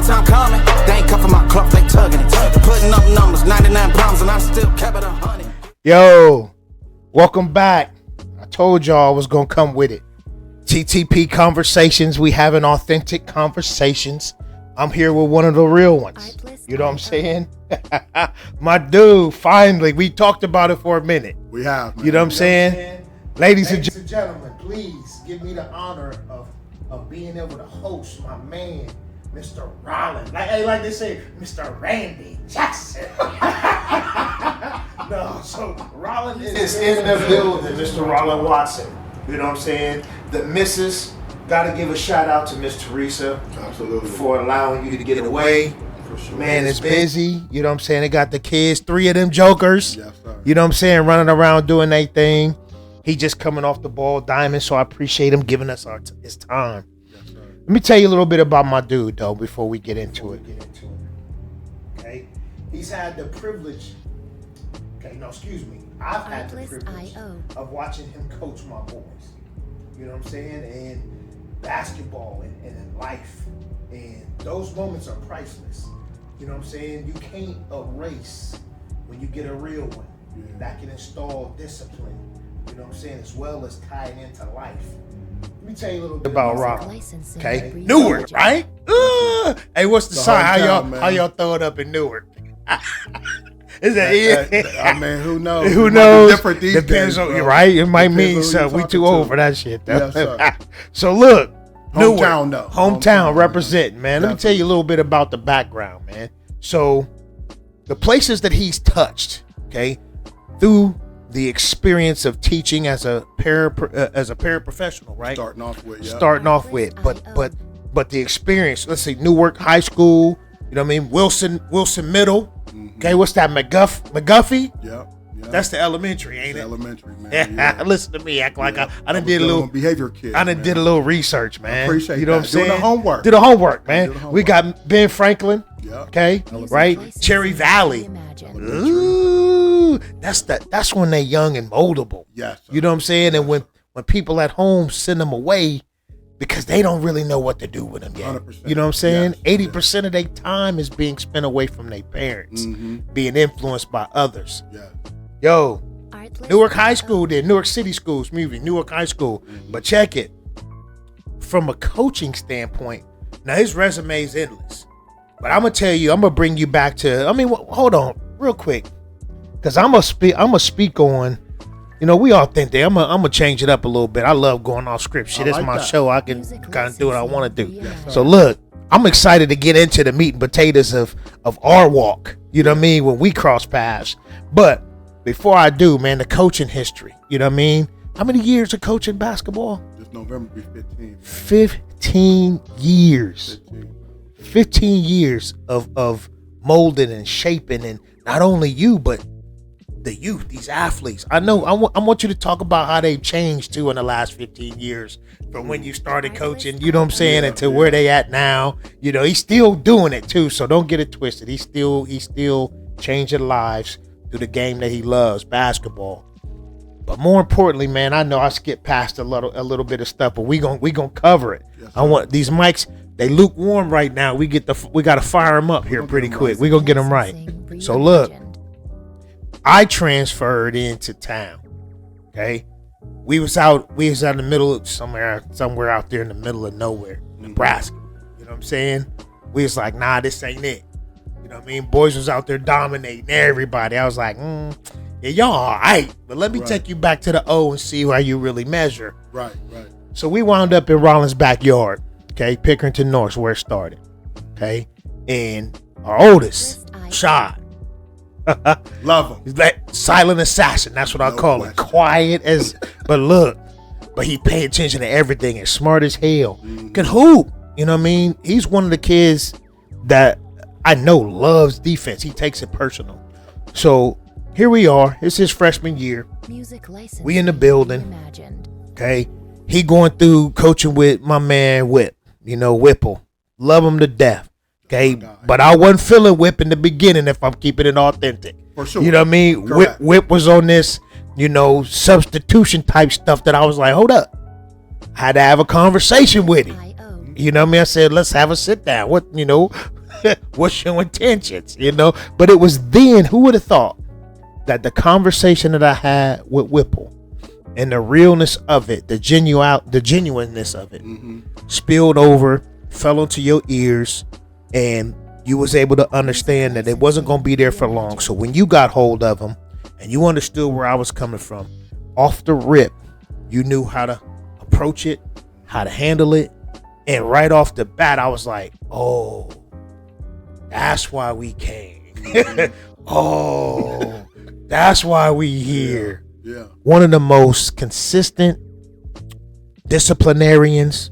long time coming. They ain't cuffing my clock, they tugging it. Putting up numbers, 99 pounds, and I'm still kept it 100. Yo, welcome back. I told y'all I was gonna come with it. TTP Conversations. We having authentic conversations. I'm here with one of the real ones. You know what I'm saying? My dude, finally. We talked about it for a minute. We have, man. You know what I'm saying? Ladies and gentlemen, please give me the honor of being able to host my man, Mr. Rollins. Like they say, Mr. Randy Jackson. No, so Rollins is in the building, Mr. Rollins Watson. You know what I'm saying? The missus, gotta give a shout out to Miss Teresa. Absolutely. For allowing you to get away. For sure. Man, it's busy. You know what I'm saying? They got the kids, 3 of them jokers. Yes, sir. You know what I'm saying? Running around doing their thing. He just coming off the ball, Diamond, so I appreciate him giving us his time. Yes, sir. Let me tell you a little bit about my dude, though, before we get into it. Okay? He's had the privilege. I've had the privilege of watching him coach my boys. You know what I'm saying? And basketball and in life. And those moments are priceless. You know what I'm saying? You can't erase when you get a real one. Yeah. That can install discipline. You know what I'm saying? As well as tying into life. Let me tell you a little bit about Rob. Okay? Newark, right? Hey, what's the sign? How y'all throw it up in Newark? Is that I mean, who knows? Who knows? Different these Depends days, on bro. you, right? It might Depends mean on who something. you're We too talking old to. for that shit, though. Yes, sir. So look, Newark, Hometown, though. Hometown representing, man. Let me tell you a little bit about the background, man. So the places that he's touched, okay, through the experience of teaching as a paraprofessional, right? Starting off with, but the experience. Let's see, Newark High School. You know what I mean? Wilson Middle. Mm-hmm. Okay, what's that? McGuffey. Yeah. That's the elementary, ain't it? Elementary, man. Yeah. Listen to me, act like I done did a little behavior kid. I done did a little research, man. I appreciate you know that. what I'm saying? Doing the homework. Do the homework, man. Do the homework. We got Ben Franklin. Yeah. Okay, right? Cherry Valley. Ooh, that's when they young and moldable. Yes. Sir. You know what I'm saying? And when people at home send them away because they don't really know what to do with them yet. 100%. You know what I'm saying? Yes. 80% of their time is being spent away from their parents, Mm-hmm. being influenced by others. Yeah. Yo, Newark High School did, Newark City Schools, Newark High School. Mm-hmm. But check it. From a coaching standpoint, now his resume is endless. But I'm going to tell you, I'm going to bring you back to, hold on real quick. Because I'm going to speak on, we authentic. I'm going to change it up a little bit. I love going off script shit. It's my show. I can kind of do what I want to do. Yes, so look, I'm excited to get into the meat and potatoes of our walk. You know what I mean? When we cross paths. But before I do, man, the coaching history. You know what I mean? How many years of coaching basketball? This November will be 15. 15 years. 15 years of molding and shaping, and not only you, but the youth, these athletes. I know. I want you to talk about how they've changed too in the last 15 years from when you started coaching. You know what I'm saying, until where they at now. He's still doing it too. So don't get it twisted. He's still changing lives through the game that he loves, basketball. But more importantly, man, I know I skipped past a little bit of stuff, but we gonna cover it. Yes, I want these mics. They lukewarm right now. We got to fire them up here pretty quick. We gonna get them right. So look, I transferred into town. Okay, we was out in the middle of somewhere out there in the middle of nowhere, Nebraska. You know what I'm saying? We was like, nah, this ain't it. You know what I mean? Boys was out there dominating everybody. I was like, yeah, y'all all right, but let me take you back to the O and see how you really measure. Right. So we wound up in Rollins' backyard. Okay, Pickerington North, where it started. Okay, and our oldest, Shad. Love him. He's like silent assassin. That's what I call him. Quiet but he pay attention to everything and smart as hell. Can hoop. You know what I mean? He's one of the kids that I know loves defense. He takes it personal. So here we are. It's his freshman year. We in the building. Okay, he going through coaching with my man Whip. Whipple. Love him to death. Okay, but I wasn't feeling Whip in the beginning if I'm keeping it authentic. For sure. You know what I mean? Whip was on this, substitution type stuff that I was like, hold up. I had to have a conversation with him. You know what I mean? I said, let's have a sit down. What's your intentions? But it was then, who would have thought that the conversation that I had with Whipple and the realness of it, the genuineness of it, spilled over, fell into your ears, and you was able to understand that it wasn't going to be there for long. So when you got hold of him and you understood where I was coming from, off the rip, you knew how to approach it, how to handle it. And right off the bat, I was like, oh, that's why we came. Oh, that's why we here. Yeah. One of the most consistent disciplinarians,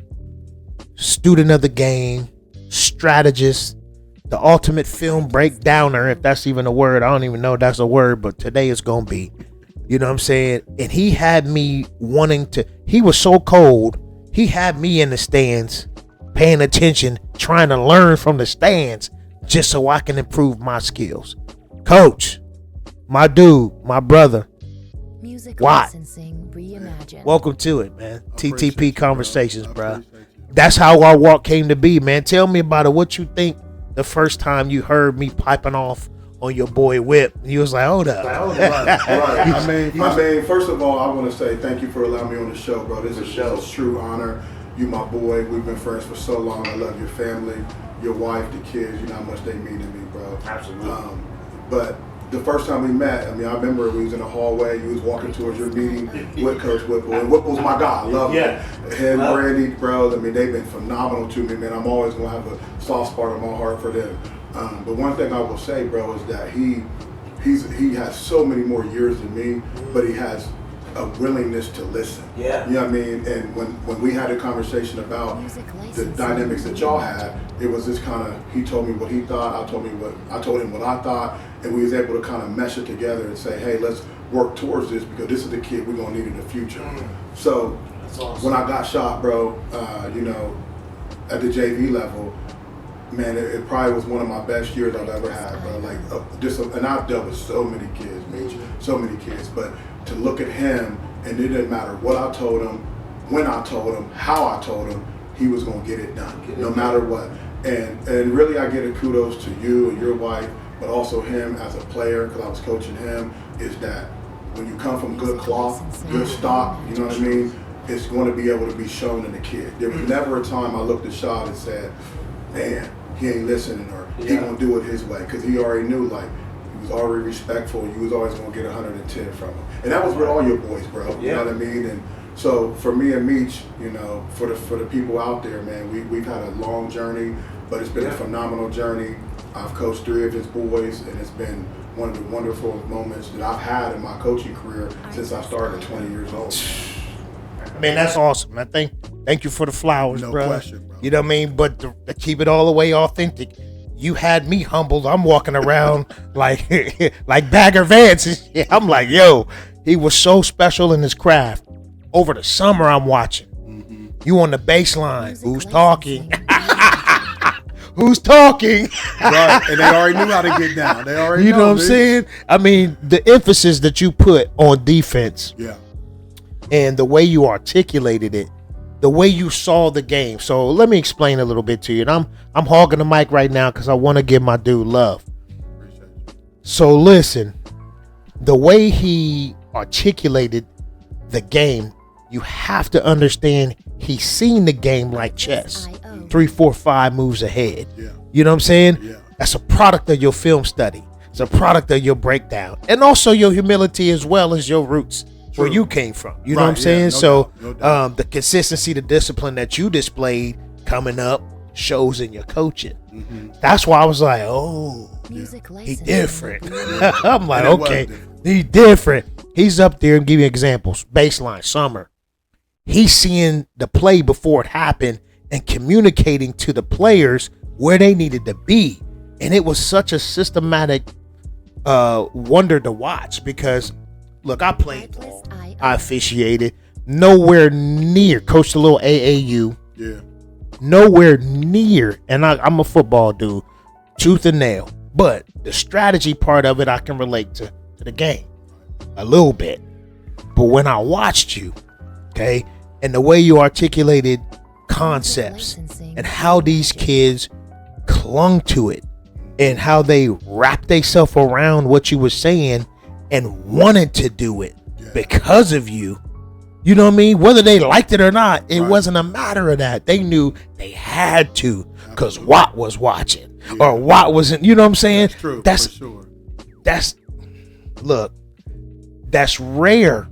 student of the game, strategist, the ultimate film breakdowner, if that's even a word. I don't even know if that's a word, but today it's going to be. You know what I'm saying? And he had me he was so cold, he had me in the stands, paying attention, trying to learn from the stands, just so I can improve my skills. Coach, my dude, my brother, Music Watt. licensing reimagined. Welcome to it, man. Appreciate TTP you, Conversations, bro. bro. Appreciate you. That's how our walk came to be, man. Tell me about it. What you think the first time you heard me piping off on your boy Whip? You was like, hold up. Right. I mean, first of all, I want to say thank you for allowing me on the show, bro. This is a true honor. You my boy. We've been friends for so long. I love your family, your wife, the kids. You know how much they mean to me, bro. Absolutely. But the first time we met, I mean, I remember we was in the hallway. You was walking towards your meeting with Coach Whipple, and Whipple's my guy. I love him. Him, Brandy, bro. I mean, they've been phenomenal to me, man. I'm always gonna have a soft spot in my heart for them. But one thing I will say, bro, is that he has so many more years than me, but he has a willingness to listen. Yeah. You know what I mean? And when we had a conversation about Music the licensing. dynamics that y'all had, it was this kind of, he told me what he thought, I told him what I thought, and we was able to kind of mesh it together and say, hey, let's work towards this because this is the kid we're gonna need in the future. So when I got shot, bro, at the JV level, man, it probably was one of my best years I've ever had, bro. And I've dealt with so many kids, Mitch, so many kids. But to look at him, and it didn't matter what I told him, when I told him, how I told him, he was gonna get it done, no matter what. And really, I give a kudos to you and your wife, but also him as a player, because I was coaching him. Is that when you come from good cloth, good stock, you know what I mean? It's going to be able to be shown in the kid. There was never a time I looked at Shad and said, man, he ain't listening, or he gonna do it his way, because he already knew, like, he was already respectful. You was always gonna get 110 from him, and that was with all your boys, bro. You know what I mean? And so for me and Meech, for the people out there, man, we've had a long journey, but it's been a phenomenal journey. I've coached 3 of his boys, and it's been one of the wonderful moments that I've had in my coaching career since I started at 20 years old. Man, that's awesome. Thank you for the flowers, No bro. question, bro. You know what I mean? But to keep it all the way authentic, you had me humbled. I'm walking around like Bagger Vance and shit. I'm like, yo, he was so special in his craft. Over the summer, I'm watching. You on the baseline. Music Who's talking? licensing. Who's talking? Right, and they already knew how to get down. They already You know what I'm dude. saying? I mean, the emphasis that you put on defense Yeah. and the way you articulated it, the way you saw the game. So let me explain a little bit to you. And I'm hogging the mic right now because I want to give my dude love. Appreciate you. So listen, the way he articulated the game, you have to understand he's seen the game like chess. 3, 4, 5 moves ahead. Yeah. You know what I'm saying? Yeah. That's a product of your film study. It's a product of your breakdown. And also your humility as well as your roots. Where True. you came from. You know Right, what I'm saying? yeah, no So doubt, no doubt. the consistency, the discipline that you displayed coming up shows in your coaching. That's why I was like, oh, Music he licensing. different. I'm like, And it was okay, different. he different. He's up there and give you examples. Baseline, summer. He's seeing the play before it happened and communicating to the players where they needed to be. And it was such a systematic wonder to watch because, look, I played ball. I officiated. Nowhere near. Coached a little AAU. Yeah. Nowhere near. And I'm a football dude. Tooth and nail. But the strategy part of it, I can relate to the game. A little bit. But when I watched you, okay, and the way you articulated concepts and how these kids clung to it and how they wrapped themselves around what you were saying and wanted to do it because of you. You know what I mean? Whether they liked it or not, it wasn't a matter of that. They knew they had to because Watt was watching or Watt wasn't. You know what I'm saying? That's true. That's for sure. that's look. That's rare.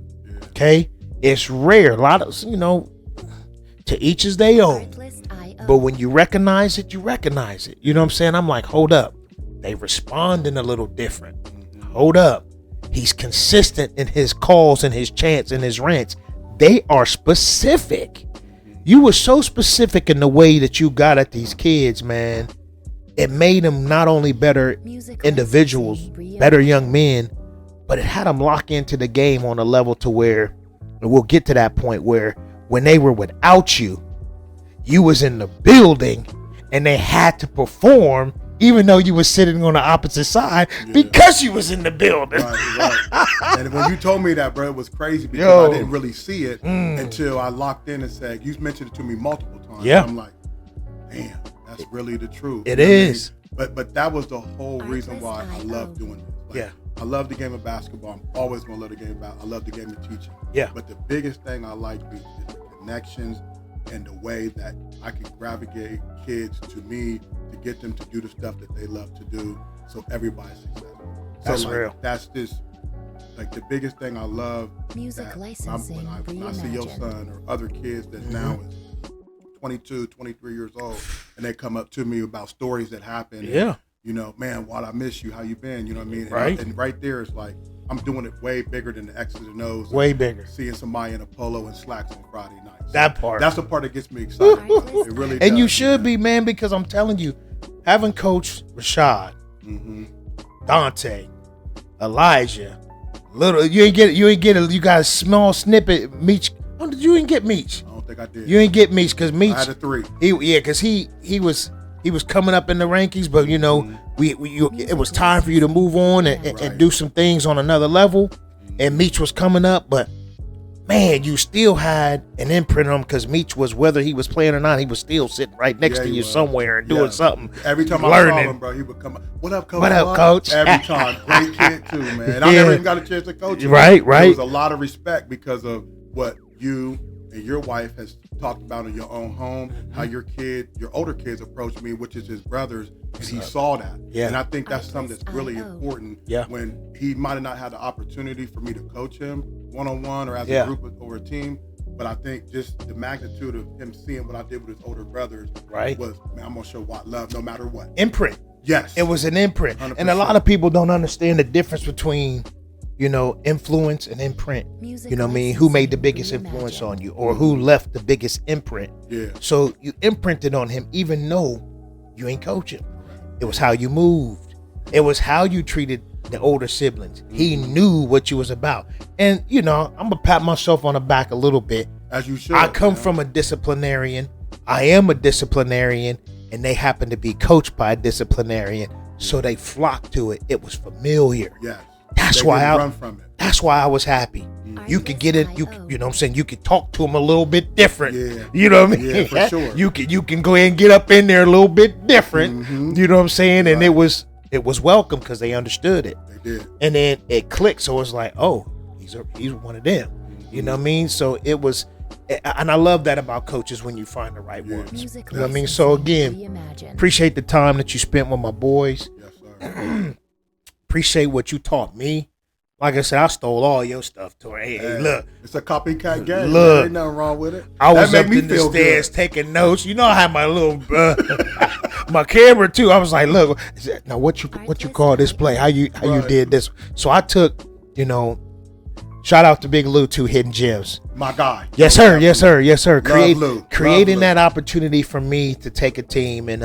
Okay, it's rare. A lot of to each is their own. Artlist.io. But when you recognize it, you recognize it. You know what I'm saying? I'm like, hold up. They responding a little different. Hold up. He's consistent in his calls and his chants and his rants. They are specific. You were so specific in the way that you got at these kids, man. It made them not only better Music individuals, licensing better young men, but it had them lock into the game on a level to where, and we'll get to that point where when they were without you, you was in the building and they had to perform even though you were sitting on the opposite side because you was in the building. Right. And when you told me that, bro, it was crazy because I didn't really see it until I locked in and said, you mentioned it to me multiple times. Yeah. I'm like, damn, that's really the truth. It You know what I mean? is. But that was the whole reason why I love doing this. Like, Yeah. I love the game of basketball. I'm always going to love the game of basketball. I love the game of teaching. Yeah. But the biggest thing I like is the connections and the way that I can gravitate kids to me to get them to do the stuff that they love to do so everybody's successful. That's so real. That's just like the biggest thing I love. Music that licensing when I see your reimagined. son or other kids that now is 22, 23 years old and they come up to me about stories that happen. Yeah. And, man, Watt, I miss you. How you been? You know what I mean? Right. And right there, it's like I'm doing it way bigger than the X's and O's. Way bigger. Seeing somebody in a polo and slacks on Friday night. So That part. That's the part that gets me excited. Artlist. It really And does, you should man. be, man, because I'm telling you, having Coach Rashad, Dante, Elijah, you got a small snippet. Meech, you didn't get Meech. I don't think I did. You didn't get Meech because Meech, I had a 3. because he was coming up in the rankings, but it was time for you to move on and do some things on another level. And Meech was coming up, but man, you still had an imprint on him because Meech was, whether he was playing or not, he was still sitting right next Yeah, to he you was. somewhere and doing Yeah. something. Every time I learning. saw him, bro, he would come up. What up, Coach? What up, Coach? Every time. Great kid, too, man. And I Yeah. never even got a chance to coach him. Right. There was a lot of respect because of what you and your wife has talked about in your own home, how your older kids approached me, which is his brothers, and he saw that. Yeah. And I think that's something that's really important Yeah. when he might have not had the opportunity for me to coach him one-on-one or as Yeah. a group or a team. But I think just the magnitude of him seeing what I did with his older brothers Right. was, man, I'm going to show Watt love no matter what. Imprint. Yes. It was an imprint. 100%. And a lot of people don't understand the difference between, influence and imprint. Music You know what I mean? Who made the licensing biggest influence reimagined. on you or who left the biggest imprint. Yeah. So you imprinted on him even though you ain't coaching. It was how you moved. It was how you treated the older siblings. He knew what you was about. And, I'm going to pat myself on the back a little bit. As you should. I come man. from a disciplinarian. I am a disciplinarian, and they happen to be coached by a disciplinarian, so they flocked to it. It was familiar. Yes. That's They why didn't I. run from it. That's why I was happy. You could get it. You know what I'm saying. You could talk to them a little bit different. Yeah. You know what I mean. Yeah, for sure. You can go ahead and get up in there a little bit different. You know what I'm saying. And it was welcome because they understood it. They did. And then it clicked. So it's like, oh, he's one of them. You know what I mean. So it was. And I love that about coaches when you find the right ones. Music You know what I mean? So again, reimagined. appreciate the time that you spent with my boys. Yes, sir. Appreciate what you taught me. Like I said, I stole all your stuff to her. Hey, look, It's a copycat game. Look. There ain't nothing wrong with it. I was that up made in me the feel stairs good. taking notes. You know, I had my little my camera too. I was like, look, now what you call this play? How you Right. did this? So I took, shout out to Big Lou too, Hidden Gems. My guy. Yes, sir. Yes, sir. Yes, sir. Lou. Creating Love that opportunity for me to take a team and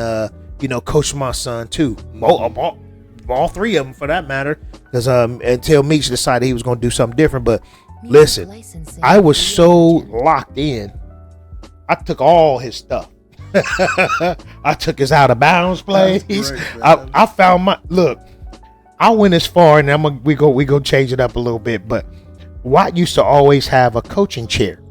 coach my son too. All three of them for that matter. Because until Meech decided he was going to do something different. But Music listen, licensing I was so reimagined. locked in. I took all his stuff. I took his out of bounds plays. That's great, man. I found my look. I went as far, and we go change it up a little bit. But Watt used to always have a coaching chair.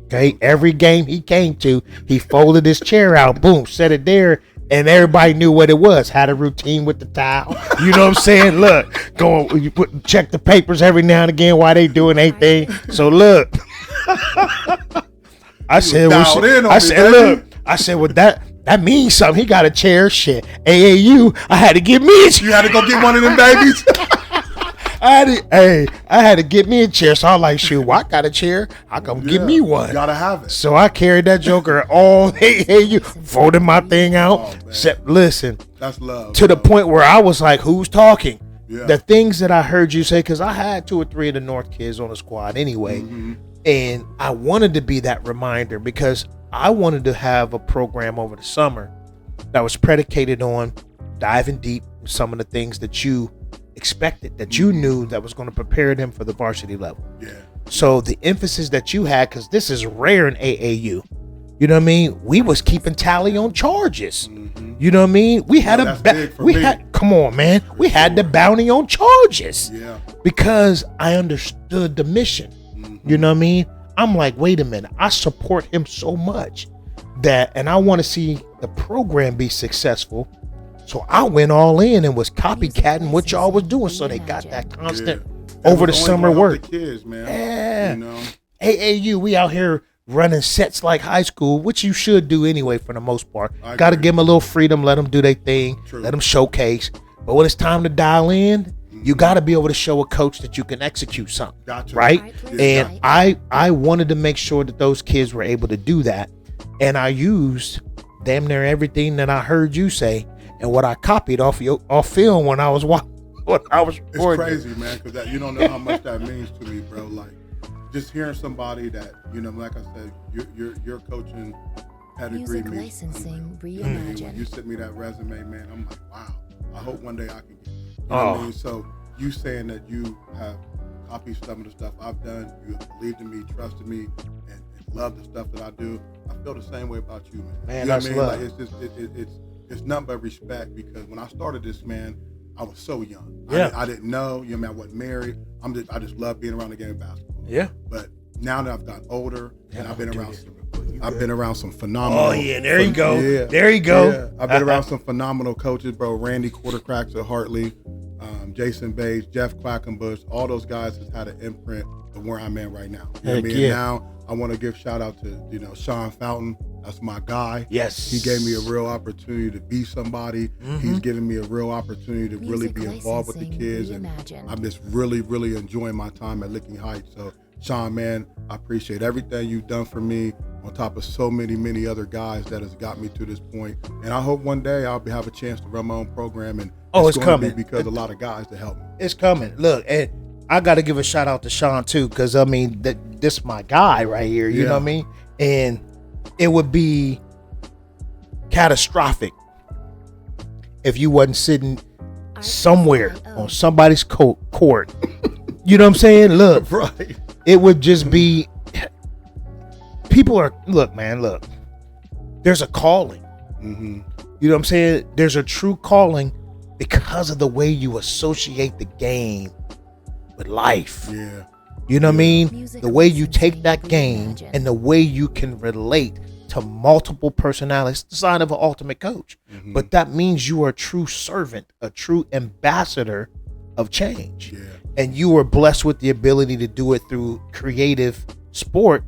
Okay, every game he came to, he folded his chair out, boom, set it there, and everybody knew what it was. Had a routine with the towel. You know what I'm saying? Look, check the papers every now and again while they doing their thing. So look, I said, well, that means something. He got a chair. Shit, AAU. I had to get me a chair. You had to go get one of them babies. I had to get me a chair. So I was like, shoot, well, I got a chair. I come get me one. You gotta have it. So I carried that joker all AAU, folded my thing out. Listen, that's love. To the point where I was like, who's talking? Yeah. The things that I heard you say, because I had 2 or 3 of the North kids on the squad anyway. And I wanted to be that reminder because I wanted to have a program over the summer that was predicated on diving deep in some of the things that you expected, that you knew that was going to prepare them for the varsity level. Yeah. So the emphasis that you had, because this is rare in AAU, you know what I mean? We was keeping tally on charges. You know what I mean? We had come on, man. We had the bounty on charges. Yeah. Because I understood the mission. You know what I mean? I'm like, wait a minute. I support him so much and I want to see the program be successful. So I went all in and was copycatting what y'all was doing. So they got that constant over the summer work. The kids, man. Yeah. You know? AAU, we out here running sets like high school, which you should do anyway for the most part. I Got to agree. give them a little freedom, let them do their thing, True. let them showcase. But when it's time to dial in, you got to be able to show a coach that you can execute something, Gotcha. right? Yeah. And I wanted to make sure that those kids were able to do that. And I used damn near everything that I heard you say and what I copied off film when I was It's recording. crazy, man, because you don't know how much that means to me, bro. Like, just hearing somebody that, you know, like I said, your coaching pedigree Music me. licensing When you reimagined. sent me that resume, man, I'm like, wow. I hope one day I can get. You know Oh. what I mean? So you saying that you have copied some of the stuff I've done, you have believed in me, trusted me, and love the stuff that I do. I feel the same way about you, man. Man, You know that's what I mean? love. Like, it's nothing but respect, because when I started this, man, I was so young. Yeah. I didn't know. You know, I wasn't married. I just love being around the game of basketball. Yeah. But now that I've gotten older, and Yeah, I've been I'm around doing I've been around some phenomenal. Oh, yeah, there you go. Yeah. There you go. Yeah. I've been around some phenomenal coaches, bro. Randy Quartercracks at Hartley, Jason Bates, Jeff Quackenbush. All those guys has had an imprint of where I'm at right now. You know what I Heck mean? yeah. And now I want to give shout out to, you know, Sean Fountain. That's my guy. Yes. He gave me a real opportunity to be somebody. He's given me a real opportunity to really Music be involved with the licensing kids. And reimagined. I'm just really, really enjoying my time at Licking Heights. So, Sean, man, I appreciate everything you've done for me, on top of so many other guys that has got me to this point. And I hope one day I'll have a chance to run my own program. And It's gonna coming. be because a lot of guys to help me. It's coming. Look, and I got to give a shout out to Sean too, because I mean, this my guy right here. You know what I mean? And it would be catastrophic if you wasn't sitting somewhere on somebody's court. You know what I'm saying? Look, Right. it would just be. People are look. There's a calling. Mm-hmm. You know what I'm saying? There's a true calling because of the way you associate the game with life. Yeah. You know what I mean? Music The way you take licensing that game reimagined. and the way you can relate to multiple personalities. It's the sign of an ultimate coach. Mm-hmm. But that means you are a true servant, a true ambassador of change. Yeah. And you are blessed with the ability to do it through creative sport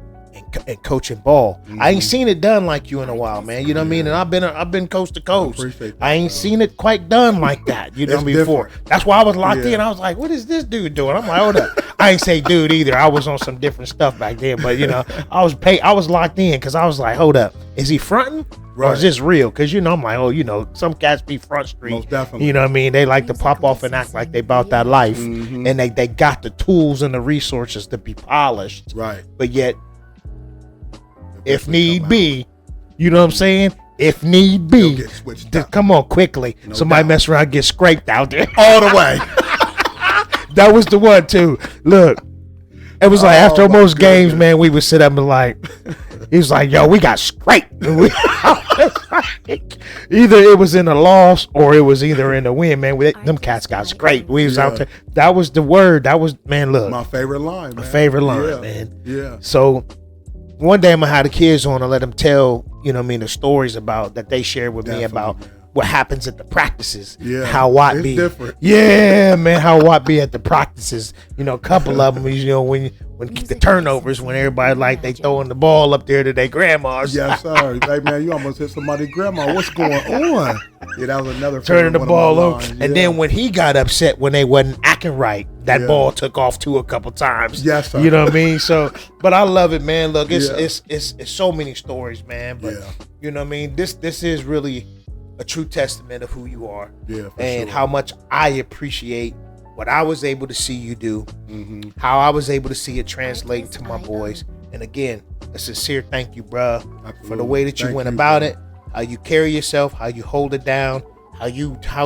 and coaching ball. I ain't seen it done like you in a while, man. You know what I mean? And I've been coast to coast. appreciate that, I ain't bro. seen it quite done like that. You know It's before. different. That's why I was locked Yeah. in. I was like, what is this dude doing? I'm like, hold up. I ain't say dude either. I was on some different stuff back then, but you know, I was locked in because I was like, hold up. Is he fronting? Or Right. is this real? Because you know, I'm like, oh, you know, some cats be front street. Most definitely. You know what I mean? They like to pop off and act like they about that life. Mm-hmm. And they got the tools and the resources to be polished. Right. But yet, if Come need out. be, you know what I'm saying? If need be, They'll get switched up. come on quickly. No Somebody doubt. mess around, get scraped out there. All the way. That was the one too. Look, it was like after Oh, my most games, goodness. man, we would sit up and like, he was like, "Yo, we got scraped." And either it was in the loss or it was either in the win, man. Them cats got scraped. We was out Yeah. there. That was the word. That was, man. Look, My favorite line, man. favorite line, Yeah. man. Yeah. So one day I'm gonna have the kids on and let them tell you know what I mean, the stories about that they shared with me about man. what happens at the practices. Yeah, How Watt it's be different. Yeah, man, how Watt be at the practices. You know, a couple of them, you know, when the turnovers, when everybody like they throwing the ball up there to their grandmas. Yes, sir. Hey, man, you almost hit somebody's grandma. What's going on? Yeah, that was another Turning the favorite ball one of my over. lines. And Yeah. then when he got upset when they wasn't acting right, that Yeah. ball took off too a couple times. Yes, sir. You know what I mean? So, but I love it, man. Look, it's Yeah. it's so many stories, man. But Yeah. you know what I mean? This is really a true testament of who you are. Yeah, for and sure. how much I appreciate what I was able to see you do, Mm-hmm. how I was able to see it translate to my boys. And again, a sincere thank you, bruh, for the Absolutely. way that you Thank went you, about bro. it, how you carry yourself, how you hold it down, how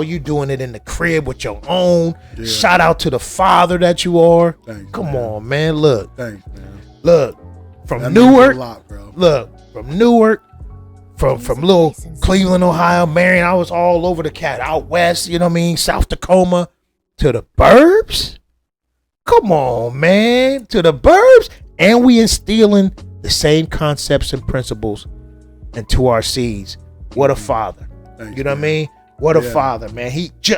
you doing it in the crib with your own. Yeah. Shout out to the father that you are. Thanks, Come man. on, man. Look, Thanks, man. look, from That means Newark, a lot, bro. look, from Newark, from little Cleveland, Ohio, Marion. I was all over the cat, out west, you know what I mean, South Tacoma, to the burbs. Come on, man, to the burbs, and we instilling the same concepts and principles into our seeds. What a father, Thanks, you know what I man. mean? What a Yeah. father, man.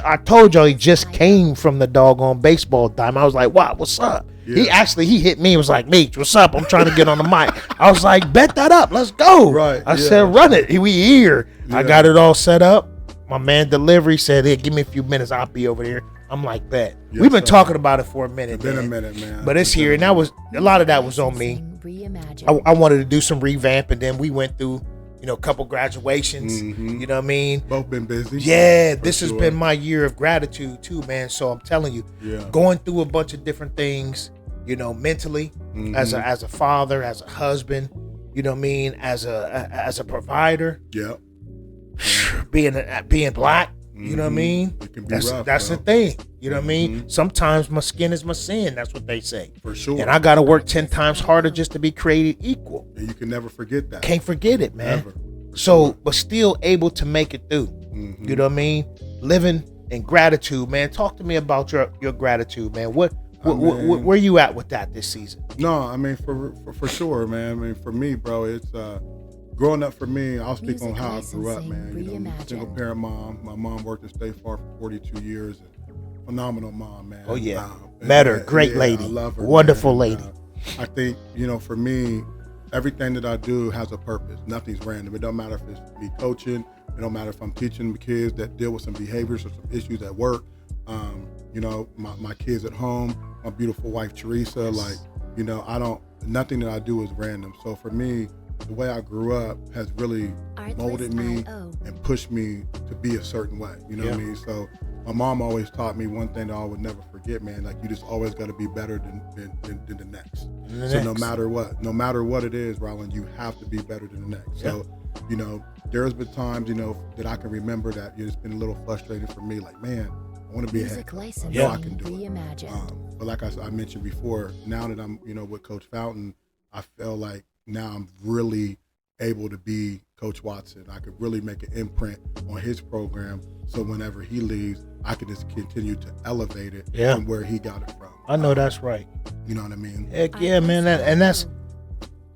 I told y'all he just came from the doggone baseball diamond. I was like, wow, what's up? Yeah. He hit me and was like, Meech, what's up? I'm trying to get on the mic. I was like, bet that up. Let's go. Right, I yeah. said, run it. We here. I Yeah. got it all set up. My man delivery said, hey, give me a few minutes. I'll be over there. I'm like, bet. Yes, We've been sir. talking about it for a minute. It's been a man. minute, man. But it's It's been here. a And that was a lot of that was on me. Reimagined. I wanted to do some revamp, and then we went through, you know, a couple graduations. Mhm. You know what I mean? Both been busy. Yeah, For this has sure. been my year of gratitude too, man. So I'm telling you, Yeah. going through a bunch of different things, you know, mentally, Mhm. as a father, as a husband, you know what I mean, as a provider, Yep. being black, you know what I Mhm. mean? It can be That's rough, that's bro. the thing. You know what I mean? Mhm. Sometimes my skin is my sin. That's what they say. For sure. And I got to work 10 times harder just to be created equal. And you can never forget that. Can't forget it, man. Never. For So, sure. but still able to make it through. Mhm. You know what I mean? Living in gratitude, man. Talk to me about your gratitude, man. What where you at with that this season? No, I mean for sure, man. I mean for me, bro, it's growing up for me. I'll speak on Music how I grew up, licensing man. You know, reimagined. single parent mom. My mom worked in State Farm for 42 years. Phenomenal mom, man. Oh, yeah. And, Met her. Great lady. I love her. Wonderful man. lady. I think for me, everything that I do has a purpose. Nothing's random. It don't matter if it's me coaching. It don't matter if I'm teaching the kids that deal with some behaviors or some issues at work. My kids at home, my beautiful wife Teresa. Like, nothing that I do is random. So for me, the way I grew up has really molded me and pushed me to be a certain way. You know what I mean? So my mom always taught me one thing that I would never forget, man. Like, you just always got to be better than the next. So no matter what it is, Roland, you have to be better than the next. So, there's been times, that I can remember that it's been a little frustrating for me. Like, man, I want to be a head Music coach. I licensing know I can do it. reimagined. But like I mentioned before, now that I'm, with Coach Fountain, I feel like now I'm really able to be Coach Watson. I could really make an imprint on his program. So whenever he leaves, I can just continue to elevate it from where he got it from. I know that's right. You know what I mean? Heck yeah, man. And that's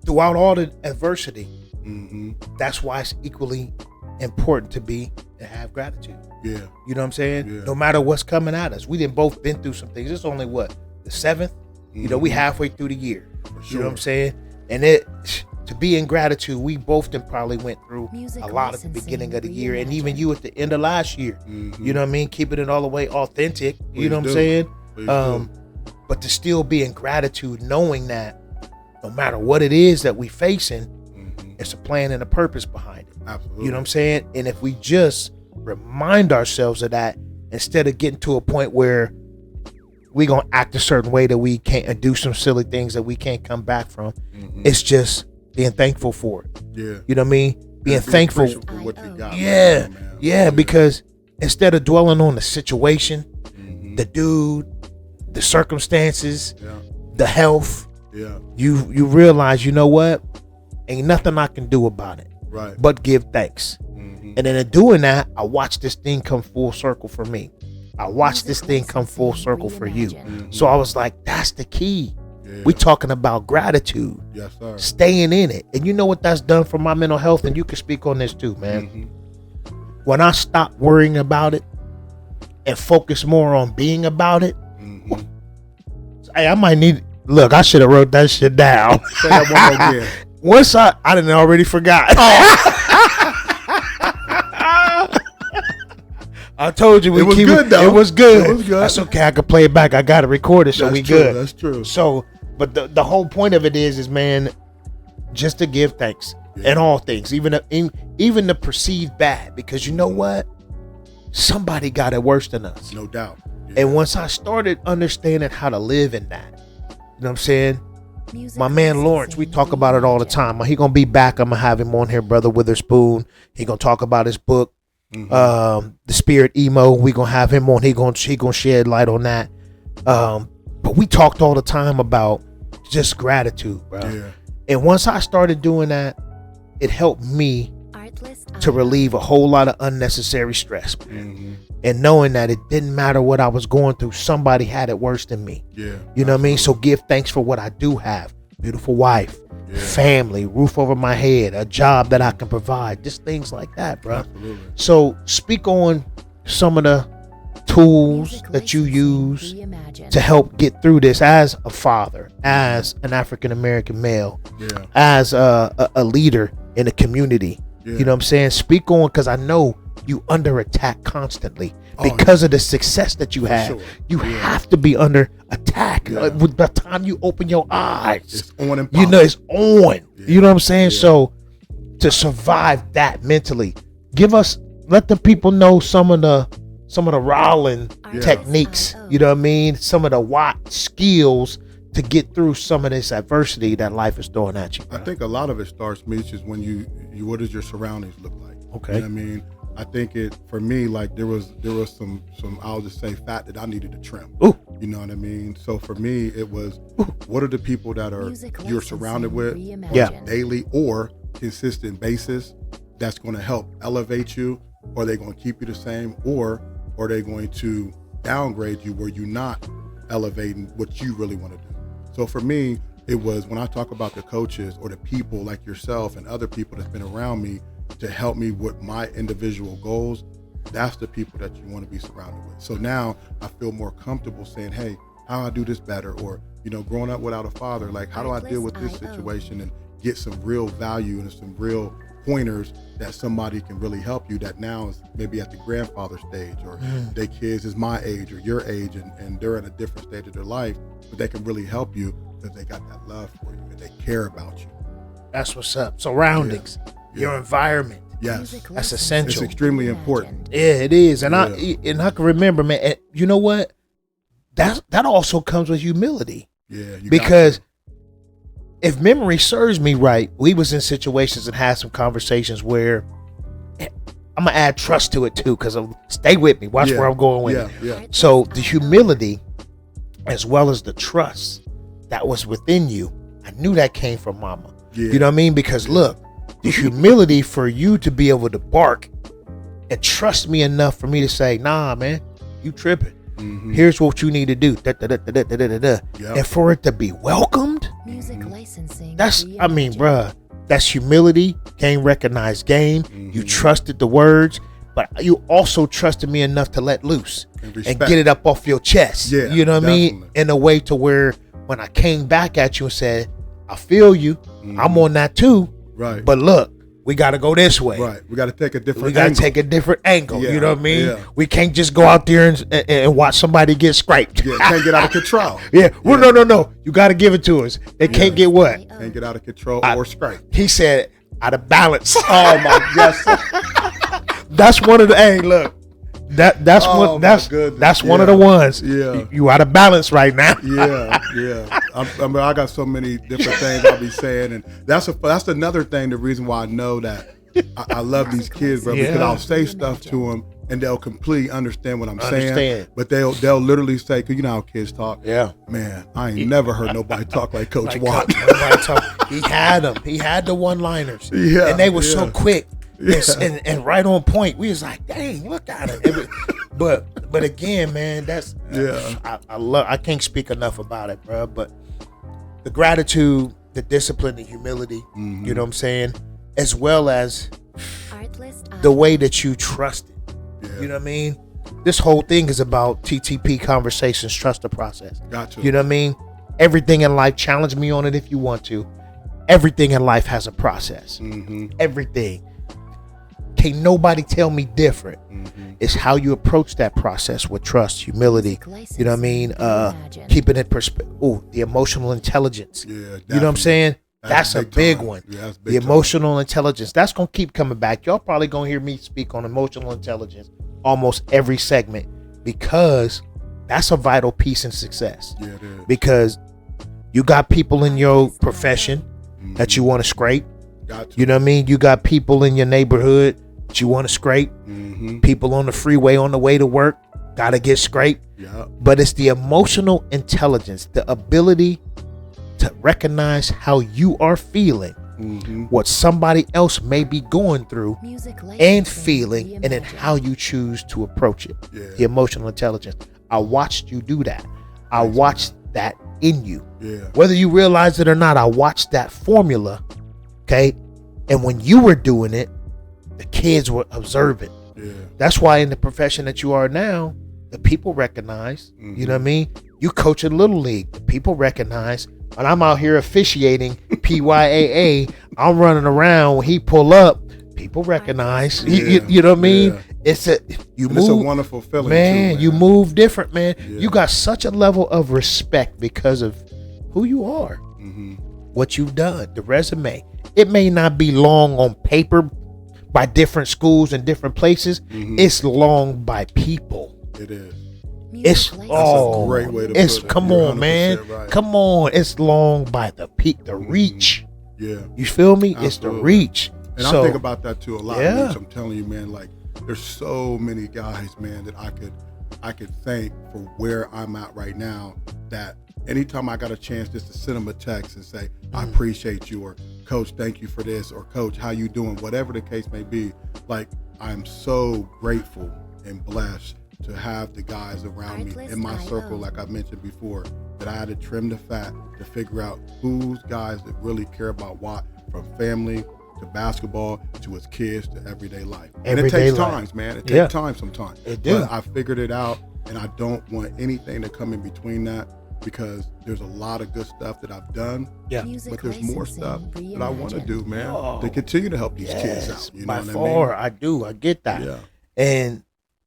throughout all the adversity. Mm-hmm. That's why it's equally important to have gratitude. Yeah. You know what I'm saying? Yeah. No matter what's coming at us. We didn't both been through some things. It's only the 7th? We halfway through the year. For sure. You know what I'm saying? And to be in gratitude, we both then probably went through Music a lot at the licensing beginning of the year, and reimagined. even you at the end of last year. Mhm. You know what I mean? Keeping it all the way authentic. You Please know what do. I'm saying? Please do. But to still be in gratitude, knowing that no matter what it is that we facing, Mhm. it's a plan and a purpose behind it. Absolutely. You know what I'm saying? And if we just remind ourselves of that, instead of getting to a point where we gonna act a certain way that we can't, and do some silly things that we can't come back from, Mhm. it's just being thankful for it. Yeah. You know what I mean? Being And be thankful. appreciative for what you got, Yeah, man. yeah, because instead of dwelling on the situation, Mhm. the dude, the circumstances, Yeah. the health, Yeah. you realize, you know what? Ain't nothing I can do about it Right. but give thanks. Mhm. And then in doing that, I watched this thing come full circle for me. I watched this thing come full circle for you. Mhm. So I was like, that's the key. Yeah. We talking about gratitude. Yes, sir. Staying in it. And you know what that's done for my mental health? And you can speak on this too, man. Mm-hmm. When I stop worrying about it and focus more on being about it, Mm-hmm. hey, I might need, look, I should have wrote that shit down. Say that one more again. Once I didn't already forgot. I told you It was keep good, though. It was good. It was good. That's okay. I could play it back. I got to record it, so That's we true. good. That's true. So, but the whole point of it is man, just to give thanks Yeah. in all things, even the perceived bad, because you know what, somebody got it worse than us. No doubt. Yeah. And once I started understanding how to live in that, you know what I'm saying? Music My man Lawrence, we talk about it all the time. He gonna be back. I'm gonna have him on here, Brother Witherspoon. He gonna talk about his book, The Spirit Emo. We gonna have him on. He gonna shed light on that. But we talked all the time about just gratitude, bro. Yeah. And once I started doing that, it helped me Artlist to relieve a whole lot of unnecessary stress, man. Mm-hmm. And knowing that it didn't matter what I was going through, somebody had it worse than me. Yeah. You know what I mean? So give thanks for what I do have. Beautiful wife, Yeah. family, roof over my head, a job that I can provide, just things like that, bro. Absolutely. So speak on some of the tools that you use to help get through this as a father, as an African American male, Yeah. as a leader in the community. Yeah. You know what I'm saying? Speak on, because I know you under attack constantly Oh, because of the success that you have. sure. You Yeah. have to be under attack. Yeah. With the time you open your eyes, It's on and you know it's on. Yeah. You know what I'm saying? Yeah. So to survive that mentally, let the people know some of the Rolling Yeah. techniques. You know what I mean? Some of the Watt skills to get through some of this adversity that life is throwing at you. I think a lot of it starts, Mitch, is when you what does your surroundings look like? Okay. You know what I mean? I think it, for me, like there was some I'll just say fat that I needed to trim. Ooh. You know what I mean? So for me, it was what are the people that are you're surrounded with on Yeah. a daily or consistent basis that's going to help elevate you, or they're going to keep you the same, or are they going to downgrade you where you're not elevating what you really want to do. So for me, it was when I talk about the coaches or the people like yourself and other people that's been around me to help me with my individual goals, that's the people that you want to be surrounded with. So now I feel more comfortable saying, hey, how do I do this better? Or, you know, growing up without a father, like how do I deal with this situation and get some real value and some real pointers that somebody can really help you that now is maybe at the grandfather stage, or their kids is my age or your age, and they're at a different stage of their life, but they can really help you because they got that love for you and they care about you. That's what's up. Surroundings, your environment. Yes, That's essential. it's extremely important. Yeah, it is. And Yeah. I can remember, man, and you know what? That also comes with humility. Yeah, you got Because if memory serves me right, we was in situations and had some conversations where I'm gonna add trust to it too, because stay with me. Watch Yeah. where I'm going with Yeah, it. yeah. So the humility, as well as the trust that was within you, I knew that came from Mama. Yeah. You know what I mean? Because look, the humility for you to be able to bark and trust me enough for me to say, nah, man, you tripping. Mhm. Here's what you need to do. Da, da, da, da, da, da, da, da. Yep. And for it to be welcomed, Music licensing. bruh, that's humility, game recognized game. You Mhm. trusted the words, but you also trusted me enough to let loose And and respect. get it up off your chest. Yeah, You know what I mean? definitely. In a way to where when I came back at you and said, I feel you, I'm on that too, Right. but look, we got to go this way. Right. We got to take a different We got to angle. take a different angle. Yeah, You know what I mean? yeah. We can't just go out there and watch somebody get scraped. Yeah, can't get out of control. Yeah. Well, no. You got to give it to us. They can't get what? Can't get out of control or scrape. He said, out of balance. Oh my yes. That's one of the. Hey, look. That's Oh, one. my goodness. That's one of Yeah. the ones. Yeah. You out of balance right now. Yeah. I got so many different things I'll be saying, and that's another thing. The reason why I know that I love these kids, bro, because Yeah. I'll say stuff to them and they'll completely understand what I'm saying. Understand. But they'll literally say, "Cause you know how kids talk." Yeah. Man, I ain't never heard nobody talk like Coach Like, Watt. nobody talk- he had them. He had the one-liners. Yeah, And they were so yeah. quick Yeah. and right on point. We was like, dang, look at it. But again, man, that's Yeah. I can't speak enough about it, bro. But the gratitude, the discipline, the humility, you know what I'm saying? As well as Artlist the way that you trust it. Yeah. You know what I mean? This whole thing is about TTP conversations, trust the process. Gotcha. You know what I mean? Everything in life, challenge me on it if you want to. Everything in life has a process. Everything. Can't nobody tell me different. It's how you approach that process with trust, humility. You know what I mean? Keeping it perspective. Oh, the emotional intelligence. Yeah, You know what I'm definitely. saying? That's a big time. one. Yeah, that's The big time. emotional intelligence. That's going to keep coming back. Y'all probably going to hear me speak on emotional intelligence almost every segment because that's a vital piece in success. Yeah, it is. Because you got people in your profession that you want to scrape. Gotcha. You know what I mean? You got people in your neighborhood that you want to scrape. People on the freeway on the way to work got to get scraped. Yeah. But it's the emotional intelligence, the ability to recognize how you are feeling, what somebody else may be going through and feeling, and then how you choose to approach it. Yeah. The emotional intelligence. I watched you do that. I watched that in you. Yeah. Whether you realize it or not, I watched that formula. Okay. And when you were doing it, the kids were observant. Yeah. That's why in the profession that you are now, the people recognize, you know what I mean? You coach in Little League, the people recognize. When I'm out here officiating PYAA, I'm running around. When he pull up, people recognize. You know what I mean? Yeah. It's a you And move, it's a wonderful feeling, man. too, You move different, man. Yeah. You got such a level of respect because of who you are, what you've done, the resume. It may not be long on paper by different schools and different places. It's long by people. It is. It's great way to it's put it. come You're on, man. 100% right. Come on. It's long by the peak, the reach. Yeah. You feel me? It's the Absolutely. reach. And So I think about that too a lot. Yeah. Mitch. I'm telling you, man, like there's so many guys, man, that I could thank for where I'm at right now, that anytime I got a chance just to send them a text and say, I appreciate you, or Coach, thank you for this, or Coach, how you doing? Whatever the case may be, like I'm so grateful and blessed to have the guys around me in my circle, like I mentioned before, that I had to trim the fat to figure out who's guys that really care about what, from family to basketball to his kids to everyday life. And it Everyday takes life. times, man. It Yeah. takes time sometimes. It do. But I figured it out, and I don't want anything to come in between that, because there's a lot of good stuff that I've done. Yeah. But there's more stuff that I want to do, man, to continue to help these kids out. You know by what far, I I do. I get that. mean? Yeah. And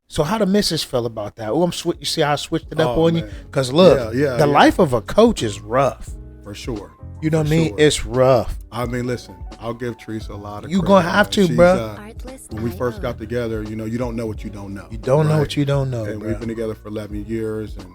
so how the missus feel about that? Oh, you see how I switched it up Oh, on you? man. Because look, Yeah, the life of a coach is rough. For sure. You know what I For mean? sure. It's rough. I mean, listen, I'll give Teresa a lot of You credit, gonna have man. to, She's, bruh. when we first got together, you know, you don't know what you don't know. You don't know right? what you don't know, And bruh. we've been together for 11 years, and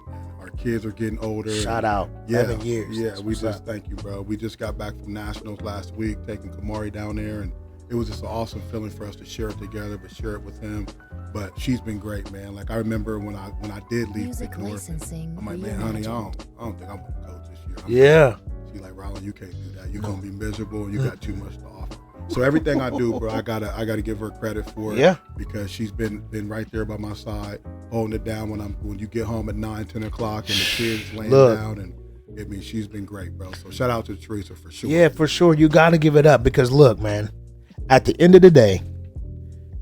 our kids are getting older. Shout out. Yeah, 11 years. Yeah, That's we what's just up. thank you, bro. We just got back from nationals last week, taking Kamari down there, and it was just an awesome feeling for us to share it together, but share it with him. But she's been great, man. Like I remember when I did leave Music Pick North, licensing I'm like, man, honey, I reimagined. don't think I'm gonna coach this year. Yeah. She's like, Rylan, you can't do that. You're gonna be miserable, and you got too much to offer. So everything I do, bro, I gotta give her credit for it. Yeah. Because she's been right there by my side, holding it down when you get home at 9, 10 o'clock and the kids laying Look. down, and I mean, she's been great, bro. So shout out to Teresa for sure. Yeah, for sure. You got to give it up because look, man, at the end of the day,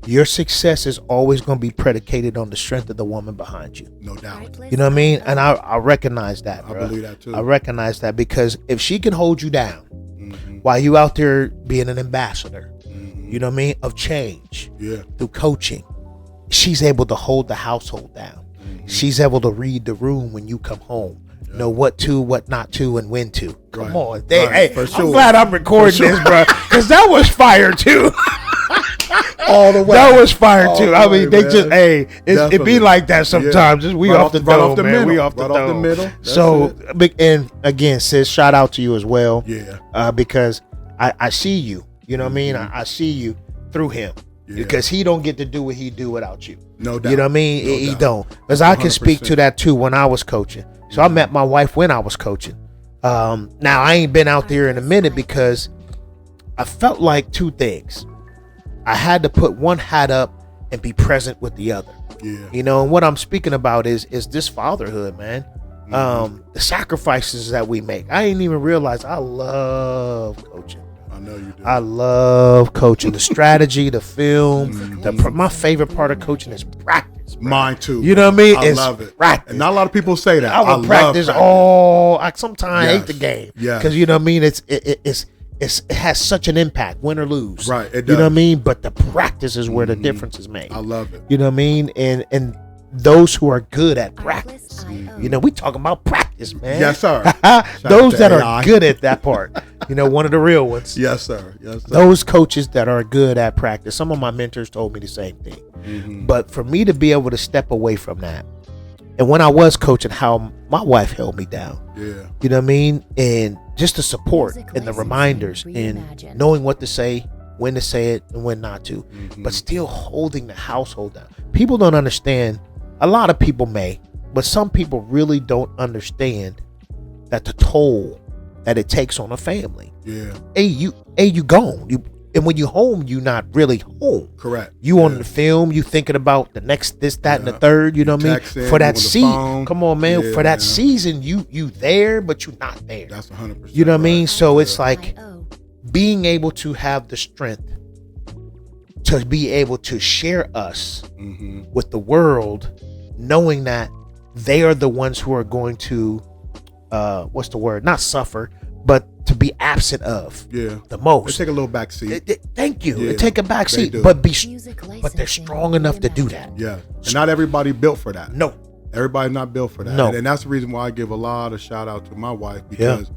your success is always going to be predicated on the strength of the woman behind you. No doubt. You know what I mean? And I recognize that, I bro. believe that too. I recognize that because if she can hold you down Mm-hmm. while you out there being an ambassador, you know what I mean, of change Yeah. through coaching, she's able to hold the household down. Mm-hmm. She's able to read the room when you come home. Know what to, what not to, and when to. Come Right. on, Right, hey, for I'm sure. glad I'm recording this, bro, because that was fire too. All the way. That was fire All too. the I way, mean, they man. just it Definitely. be like that sometimes. Just we Right off the right dome, man. middle. We off the Right off the dome. middle. That's So, it. and again, sis, shout out to you as well. Yeah. Because I see you. You know what I mean? I see you through him. Yeah. Because he don't get to do what he do without you. No doubt. You know what I mean? No He doubt. don't. Because I can speak 100%. to that too when I was coaching. So I met my wife when I was coaching. Now I ain't been out there in a minute because I felt like two things. I had to put one hat up and be present with the other. Yeah. You know, and what I'm speaking about is this fatherhood, man. The sacrifices that we make. I didn't even realize I love coaching. I know you do. I love coaching. The strategy, the film. My favorite part of coaching is practice. Bro. Mine too. You know what I mean? I love it. Practice. And not a lot of people say that. I would love practice all. I sometimes hate the game. Yes. Because you know what I mean. It has such an impact, win or lose. Right. It does. You know what I mean. But the practice is where the difference is made. I love it. You know what I mean. And those who are good at practice. You know, we talking about practice, man. Yes, sir. Those to that AI. are good at that part. You know, one of the real ones. Yes, sir. Yes, sir. Those coaches that are good at practice. Some of my mentors told me the same thing. But for me to be able to step away from that, and when I was coaching, how my wife held me down. Yeah. You know what I mean? And just the support and the reminders and knowing what to say, when to say it, and when not to. But still holding the household down. People don't understand. A lot of people may, but some people really don't understand that the toll that it takes on a family. Yeah. You gone. And when you home, you not really home. Correct. You on the film, you thinking about the next this, that, and the third, you know what I mean? Texting, For that on the season. phone. Come on, man. Yeah, For that yeah. season, you there, but you not there. That's 100%. You know what I mean? right. So it's like being able to have the strength to be able to share us with the world, knowing that they are the ones who are going to what's the word? Not suffer, but to be absent of Yeah. the They most. take a little back seat. Thank you. Yeah, Take a back they seat, do. but they're strong enough to do that. Yeah. And not everybody built for that. No. Everybody's not built for that. No. And that's the reason why I give a lot of shout out to my wife, because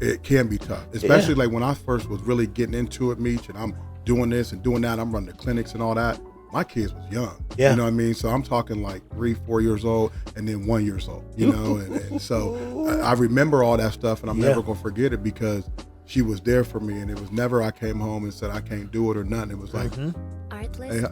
it can be tough. Especially like when I first was really getting into it, Meech, and I'm doing this and doing that. I'm running the clinics and all that. My kids was young. Yeah. You know what I mean? So I'm talking like 3-4 years old and then 1 year old, you know? and so I remember all that stuff, and I'm never going to forget it, because she was there for me. And it was never I came home and said I can't do it or nothing. It was like,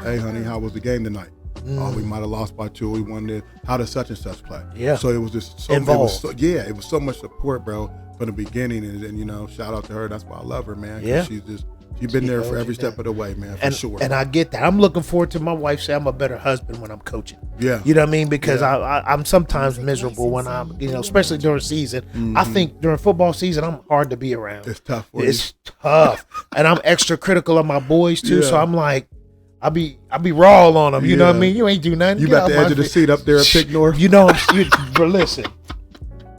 hey honey, how was the game tonight? Oh, we might have lost by 2. We won this. How does such and such play? Yeah. So it was just so Involved. it was so much support, bro, from the beginning. And you know, shout out to her. That's why I love her, man. 'Cause Yeah. she's been there for every step of the way, man, for sure. And I get that. I'm looking forward to my wife say I'm a better husband when I'm coaching. Yeah. You know what I mean? Because Yeah. I'm sometimes miserable when I'm, especially during season. I think during football season, I'm hard to be around. It's tough for It's tough. And I'm extra critical of my boys too. So Yeah. I'm like, I be raw on them. You know what I Yeah. mean? You ain't do nothing. You Get got out the my edge of the face. seat up there at Pick North. You know, but listen,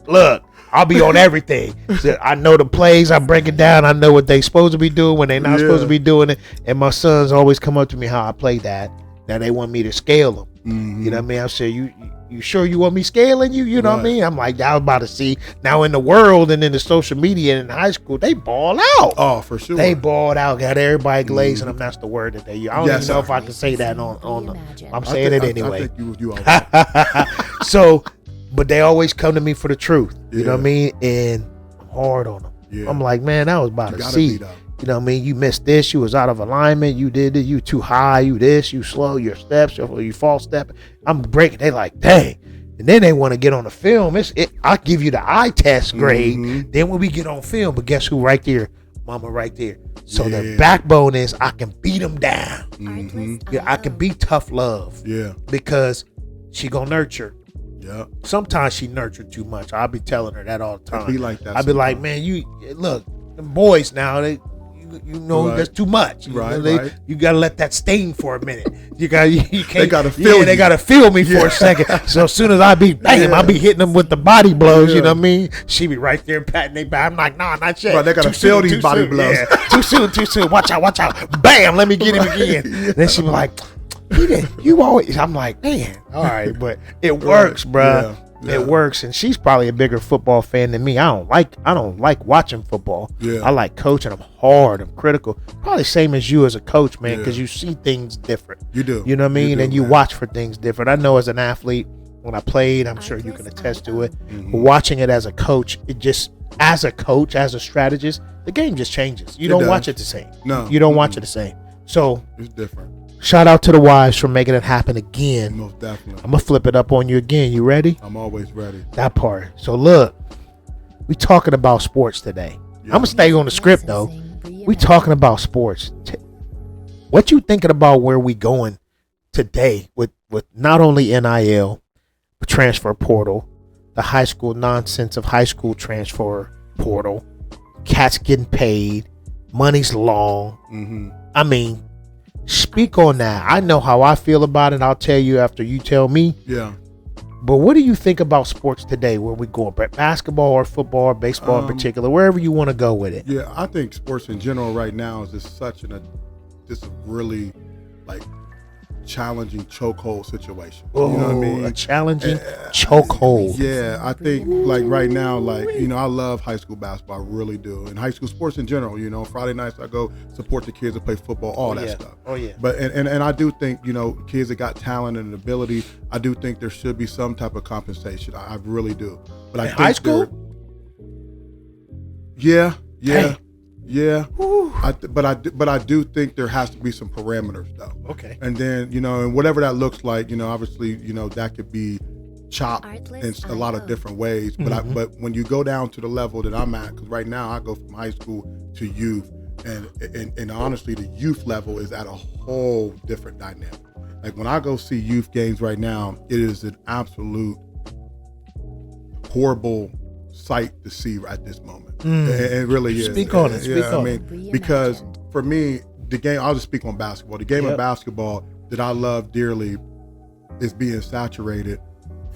look, I'll be on everything. So I know the plays. I break it down. I know what they supposed to be doing when they not supposed to be doing it. And my sons always come up to me how I play that. Now they want me to scale them. You know what I mean? I say, you sure you want me scaling you? You know what I Right. mean? I'm like, I was about to see. Now in the world and in the social media and in high school, they ball out. Oh, for sure. They balled out, got everybody glazing them. That's the word that they use. I don't Yes, even know sir. if I can say that on I'm I saying think- it anyway. I think you all So, but they always come to me for the truth. You know what I Yeah. mean? And I'm hard on them. Yeah. I'm like, man, that was about You to gotta see. be, though. You know what I mean? You missed this. You was out of alignment. You did it. You too high. You this. You slow. Your steps. You false step. I'm breaking. They like, dang. And then they want to get on the film. I give you the eye test grade. Then when we get on film, but guess who right there? Mama right there. So the Yeah. backbone is I can beat them down. Yeah, I can be tough love Yeah. because she gonna nurture. Yeah. Sometimes she nurtured too much. I'll be telling her that all the time. be like that I'll be like, sometimes. man, you look, them boys now, you know Right. that's too much. You Right, know, right. You gotta let that sting for a minute. You can't. gotta feel They you. gotta feel me for Yeah. a second. So as soon as I be bam, I'll be hitting them with the body blows. You Yeah. know what I mean? She be right there patting their back. I'm like, nah, not yet. Right, they gotta Too feel soon, these too body soon. blows. Yeah. Too soon. Watch out. Bam, let me get him again. Then she be like, you always. I'm like, man, all right, but it works, bruh. Yeah. Yeah. It works, and she's probably a bigger football fan than me. I don't like watching football. Yeah. I like coaching. I'm hard. I'm critical. Probably same as you as a coach, man, Yeah. because you see things different. You do. You know what I mean? do, And you man. watch for things different. I know as an athlete, when I played, I'm sure you can attest to it. Mm-hmm. But watching it as a coach, as a coach, as a strategist, the game just changes. You It don't does. watch it the same. No. You don't watch it the same. So It's different. shout out to the wives for making it happen again. Most definitely. I'm gonna flip it up on you again. You ready? I'm always ready. That part. So look, we talking about sports today. I'm gonna stay on the script though. We talking about sports. What you thinking about where we going today with not only NIL, but transfer portal, the high school nonsense of high school transfer portal, cats getting paid, money's long. I mean, speak on that. I know how I feel about it. I'll tell you after you tell me. Yeah. But what do you think about sports today? Where we go, basketball or football or baseball in particular, wherever you want to go with it? Yeah, I think sports in general right now is just just a really like challenging chokehold situation. You know what I mean? A challenging chokehold. Yeah, I think like right now, like, you know, I love high school basketball, I really do. And high school sports in general, you know, Friday nights I go support the kids that play football, all that stuff. Oh yeah. But and I do think, you know, kids that got talent and ability, I do think there should be some type of compensation. I really do. But I think high school? Yeah. Hey. Yeah, but I do think there has to be some parameters though. Okay. And then, you know, and whatever that looks like, you know, obviously, you know, that could be chopped in a lot of different ways. But but when you go down to the level that I'm at, because right now I go from high school to youth, and honestly, the youth level is at a whole different dynamic. Like when I go see youth games right now, it is an absolute horrible sight to see at this moment. It really is. Speak on it. Speak on it. Because for me, the game, I'll just speak on basketball. The game of basketball that I love dearly is being saturated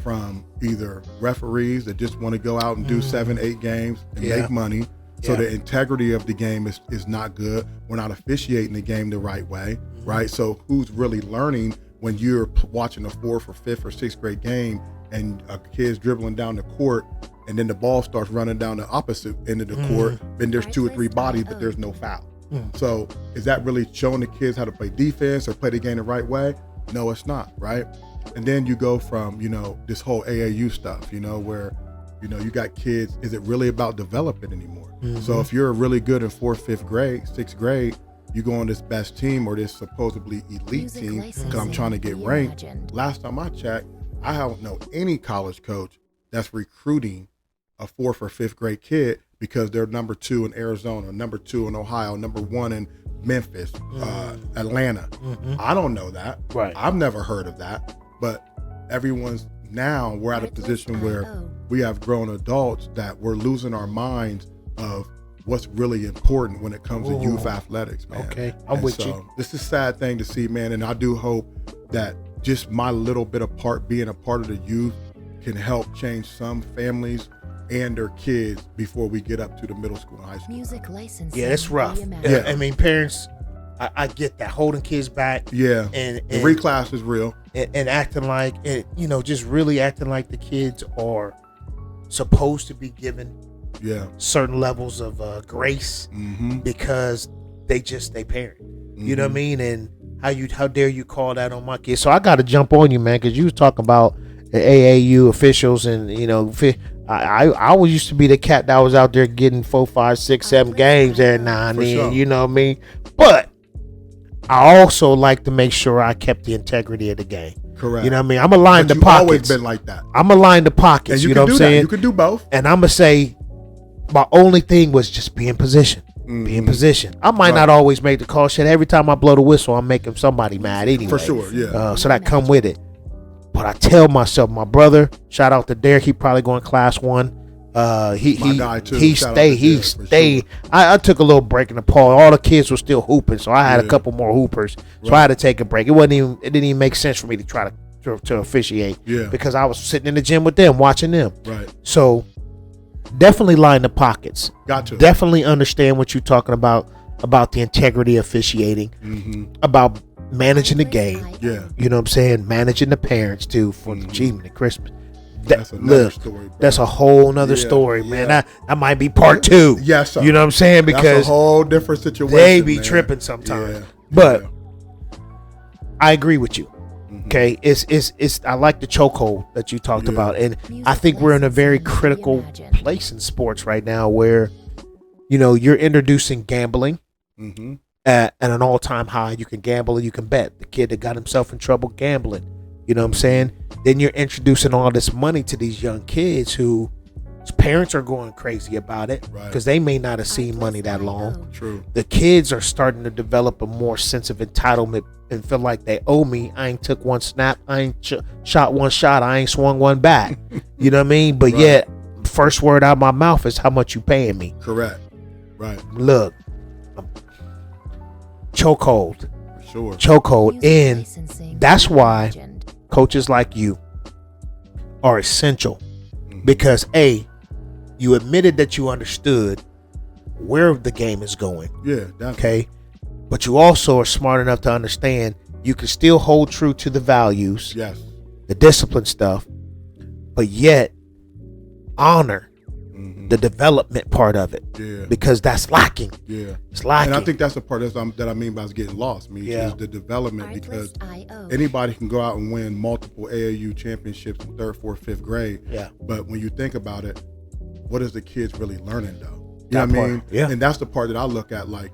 from either referees that just want to go out and do 7-8 games and make money. So the integrity of the game is not good. We're not officiating the game the right way, right? So who's really learning when you're watching a 4th or 5th or 6th grade game and a kid's dribbling down the court and then the ball starts running down the opposite end of the court, then there's 2 or 3 bodies, but there's no foul. So is that really showing the kids how to play defense or play the game the right way? No, it's not, right? And then you go from, you know, this whole AAU stuff, you know, where, you know, you got kids, is it really about development anymore? So if you're really good in 4th, 5th grade, 6th grade, you go on this best team or this supposedly elite team because I'm trying to get ranked. Last time I checked, I don't know any college coach that's recruiting a 4th or 5th grade kid because they're number 2 in Arizona, number 2 in Ohio, number 1 in Memphis, Atlanta. I don't know that. Right. I've never heard of that. But we're at a position where we have grown adults that we're losing our minds of what's really important when it comes to youth athletics, man. Okay, I'm with you. This is a sad thing to see, man, and I do hope that just my little bit of being a part of the youth can help change some families and their kids before we get up to the middle school and high school. Music licensing. Yeah, it's rough. Yeah. I mean, parents, I get that, holding kids back. Yeah, and the reclass is real. And acting like, you know, just really acting like the kids are supposed to be given certain levels of grace because they parent. You know what I mean? And how dare you call that on my kids? So I got to jump on you, man, because you was talking about the AAU officials and, you know, I was used to be the cat that was out there getting 4, 5, 6, 7 games every now and then. Sure. You know what I mean? But I also like to make sure I kept the integrity of the game. Correct. You know what I mean? I'm going to line the pockets. Always been like that. I'm going to line the pockets. And you know what I'm that. saying? You can do both. And I'm going to say my only thing was just be in position. Be in position. I might not always make the call. Shit, every time I blow the whistle, I'm making somebody mad anyway. For sure, yeah. So that come with it. But I tell myself, my brother, shout out to Derek, he probably going class 1. He guy too. He Shout out stayed. to He Derek, for stayed. sure. I took a little break in the Paul. All the kids were still hooping, so I had a couple more hoopers. So I had to take a break. It didn't even make sense for me to try to officiate. Yeah. Because I was sitting in the gym with them, watching them. Right. So definitely line the pockets. Got to. Definitely understand what you're talking about the integrity of officiating, about managing the game. Yeah. You know what I'm saying? Managing the parents too for the achievement of Christmas. That's another story, bro. That's a whole nother story, man. That might be part 2. Yes, sir. You know what I'm saying? Because that's a whole different situation. they be man. tripping sometimes. Yeah. But I agree with you. Okay, it's I like the chokehold that you talked about, and I think we're in a very critical place in sports right now where, you know, you're introducing gambling at an all-time high. You can gamble and you can bet. The kid that got himself in trouble gambling, you know what I'm saying? Then you're introducing all this money to these young kids who Parents are going crazy about it Right. because they may not have seen money that long. True. The kids are starting to develop a more sense of entitlement and feel like they owe me. I ain't took one snap. I ain't shot one shot. I ain't swung one back. You know what I mean? But Right. yet, first word out of my mouth is how much you paying me. Correct. Right. Look, chokehold, For sure. chokehold, Music and licensing that's why legend. coaches like you are essential Mhm. because you admitted that you understood where the game is going. Yeah. Definitely. Okay. But you also are smart enough to understand you can still hold true to the values, Yes. the discipline stuff, but yet honor Mhm. the development part of it Yeah. because that's lacking. Yeah. It's lacking. And I think that's the part that I mean by getting lost. Yeah. Is the development, because Artlist.io. anybody can go out and win multiple AAU championships in 3rd, 4th, 5th grade. Yeah. But when you think about it, what is the kids really learning though? You That know what I part, mean? yeah. And that's the part that I look at. Like,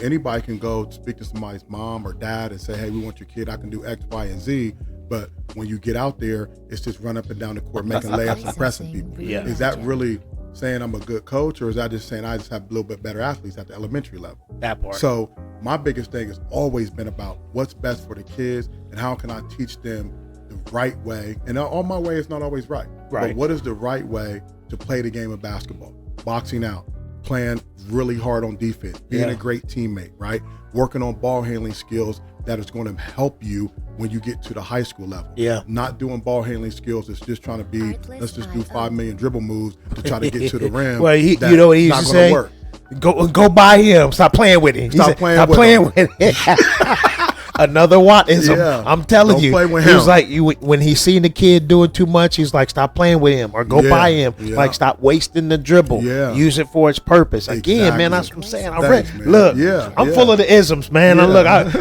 anybody can go speak to somebody's mom or dad and say, "Hey, we want your kid. I can do X, Y, and Z." But when you get out there, it's just run up and down the court making layups and pressing people. Yeah. Is that really saying I'm a good coach, or is that just saying I just have a little bit better athletes at the elementary level? that part. So my biggest thing has always been about what's best for the kids and how can I teach them the right way. And all my way is not always right. Right. But what is the right way to play the game of basketball? Boxing out, playing really hard on defense, being Yeah. a great teammate, right? Working on ball handling skills that is going to help you when you get to the high school level. Yeah. Not doing ball handling skills. It's just trying to be, Artlist.io. let's just do 5 million dribble moves to try to get to the rim. Well, you That's know what he used not to gonna say? work. Go buy him. Stop playing with him. He Stop said, playing Stop with playing him." with him. Another Wattism. Yeah. I'm telling Don't you. play with He was him. like, when he seen the kid doing too much, he's like, stop playing with him or go Yeah. buy him. Yeah. Like, stop wasting the dribble. Yeah. Use it for its purpose. Again, man, that's Exactly. what I'm saying. I Thanks, read. man. Look, Yeah, I'm yeah. full of the isms, man. Yeah.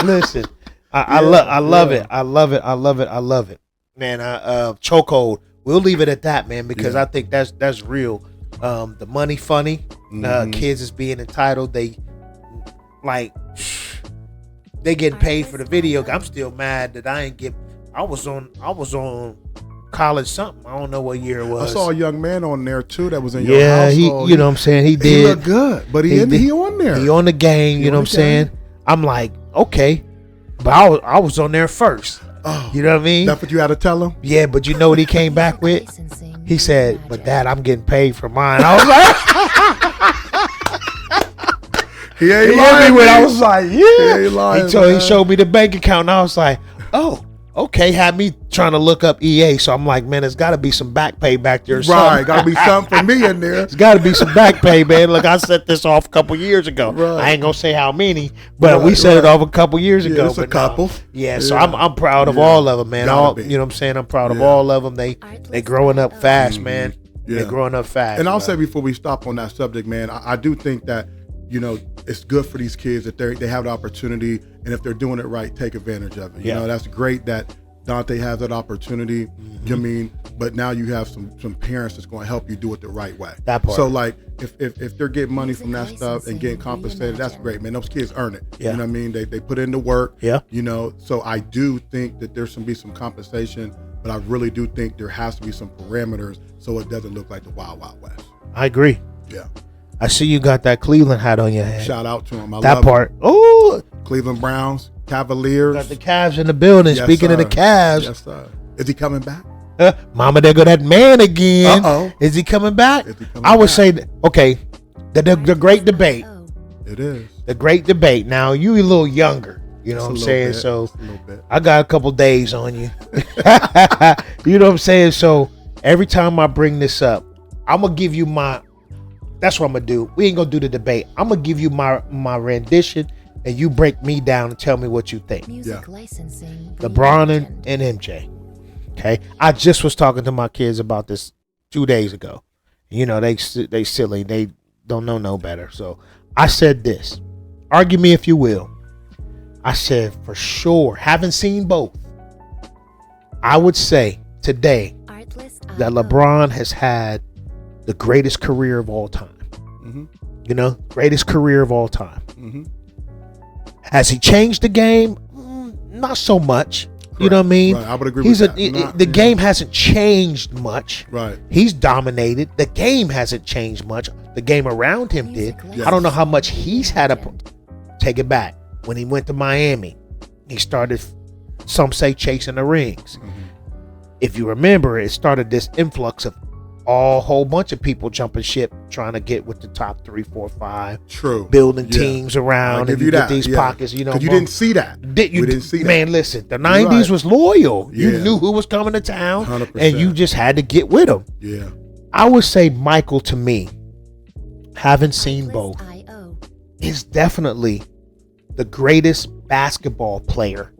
Listen. I Yeah, love yeah. it. I love it. I love it. I love it. Man, chokehold. We'll leave it at that, man, because Yeah. I think that's real. The money funny. Mhm. Kids is being entitled. They getting paid for the video. I'm still mad that I ain't get. I was on college something. I don't know what year it I was. saw a young man on there too that was in your Yeah, he. household. You know what I'm saying. He He did. looked good, but He did. he on there. He on the game. He You know on what I'm the game. saying. I'm like, okay, but I was on there first. Oh, You know what I mean? that's what you had to tell him. Yeah, but you know what he came back with? Licensing He said, magic. "But Dad, I'm getting paid for mine." I was like, He ain't he hit lying. me with. I man. was like, He "Yeah." ain't lying, He man. showed me the bank account, and I was like, "Oh, okay." Had me trying to look up EA, so I'm like, "Man, there's got to be some back pay back there." or Right, something. got to be something for me in there. There's got to be some back pay, man. Look, I set this off a couple years ago. Right. I ain't gonna say how many, but Right, we set it right. off a couple years Yeah, ago. it's a but no. couple. Yeah, so Yeah. I'm proud of Yeah. all of them, man. Gotta All be. you know, what I'm saying I'm proud of Yeah. all of them. They growing up fast, man. Yeah. They growing up fast. And I'll man. say before we stop on that subject, man, I do think that, you know, it's good for these kids that they have the opportunity, and if they're doing it right, take advantage of it. You Yeah. know, that's great that Dante has that opportunity. You know what I mean? But now you have some parents that's going to help you do it the right way. That part. So like, if they're getting money from that stuff and getting compensated, that's great, man. Those kids earn it. Yeah. You know what I mean? They put in the work. Yeah. You know, so I do think that there's be some compensation, but I really do think there has to be some parameters so it doesn't look like the Wild Wild West. I agree. Yeah. I see you got that Cleveland hat on your head. Shout out to him. I that love part. Oh, it. Cleveland Browns, Cavaliers. got the Cavs in the building. Yes, Speaking of the sir. Cavs, Yes, sir. Is he coming back? Mama, there go that man again. Uh-oh. Is he coming back? Is he coming I would back? say, okay, the great debate. It is. The great debate. Now, you a little younger. You know what I'm Just a saying? little bit. So, Just a little bit. I got a couple days on you. You know what I'm saying? So, every time I bring this up, I'm going to give you that's what I'm going to do. We ain't going to do the debate. I'm going to give you my rendition, and you break me down and tell me what you think. Music Yeah. licensing LeBron legend. and MJ. Okay, I just was talking to my kids about this 2 days ago. You know, they silly. They don't know no better. So I said this. Argue me if you will. I said for sure, haven't seen both. I would say today Artlist.io. that LeBron has had the greatest career of all time. Mm-hmm. You know, greatest career of all time. Mm-hmm. Has he changed the game? Not so much. You know what I mean? Right, I would agree He's with that. The game hasn't changed much. Right. He's dominated. The game hasn't changed much. The game around him did. Yes. I don't know how much he's had to take it back. When he went to Miami, he started, some say, chasing the rings. Mm-hmm. If you remember, it started this influx of a whole bunch of people jumping ship, trying to get with the top 3, 4, 5. True. Building Yeah. teams I'll around, give and you you get that. these Yeah. pockets. You know, 'Cause you didn't see that. we didn't see that. Man, listen, the You're 90s right. was loyal. You Yeah. knew who was coming to town, 100%. and you just had to get with them. Yeah. I would say Michael, to me, having seen both, IO. is definitely the greatest basketball player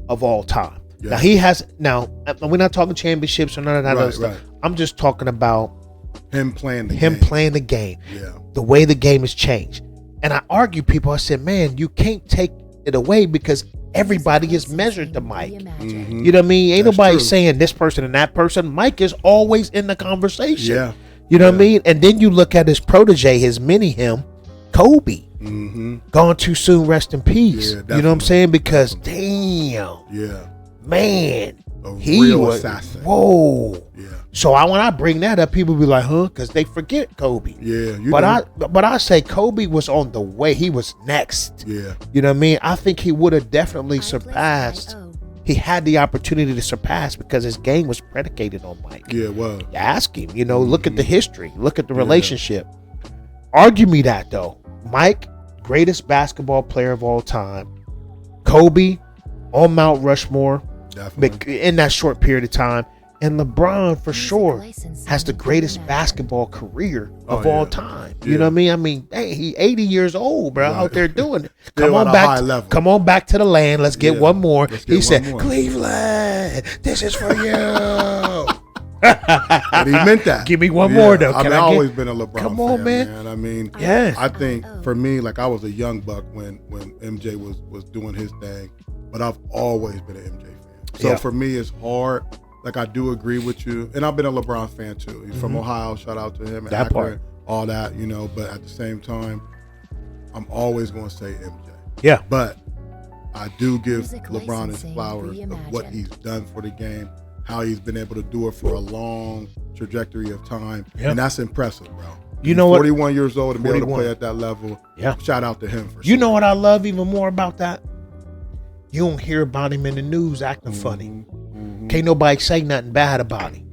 of all time. Yeah. Now he has. Now we're not talking championships or none of that other Right, stuff. right. I'm just talking about Him playing the him game. playing the game, Yeah. the way the game has changed. And I argue people. I said, man, you can't take it away because everybody is measured to Mike. Reimagined. You know what I mean? Ain't That's nobody true. saying this person and that person. Mike is always in the conversation. Yeah. You know what I mean? And then you look at his protege, his mini him, Kobe. Mm-hmm. Gone too soon, rest in peace. Yeah, you know what I'm definitely. saying? Because damn, Yeah. man, A he real was assassin. whoa. Yeah. So when I bring that up, people be like, huh? Because they forget Kobe. Yeah. You But know. I say Kobe was on the way. He was next. Yeah. You know what I mean? I think he would have definitely I plus surpassed. IO. He had the opportunity to surpass because his game was predicated on Mike. Yeah. Well. You ask him, you know, look at the history, look at the relationship. Argue me that though. Mike, greatest basketball player of all time. Kobe on Mount Rushmore Definitely. in that short period of time. And LeBron for Music sure licensing has the greatest reimagined. basketball career of Oh, all yeah. time. You Yeah. know what I mean? I mean, hey, he 80 years old, bro, Right. out there doing it. Still Come on at a back. high level. Come on back to the land. Let's get Yeah. one more. Let's He get said, one more. Cleveland, this is for you. But he meant that. Give me one more, though. I Can mean, I I've get- always been a LeBron Come on, fan, man. I mean, Yes. I think for me, like I was a young buck when MJ was doing his thing, but I've always been an MJ fan. So Yeah. for me, it's hard. Like I do agree with you, and I've been a LeBron fan too. He's from Ohio. Shout out to him. And Mm-hmm. That Akron, part. all that, you know. But at the same time, I'm always going to say MJ. Yeah. But I do give Music LeBron his licensing flowers of what reimagined. he's done for the game, how he's been able to do it for a long trajectory of time, Yeah. and that's impressive, bro. You know what? 41 years old and be able to 41. play at that level. Yeah. Shout out to him for You sure. know what I love even more about that? You don't hear about him in the news acting funny. Mhm. Can't nobody say nothing bad about him.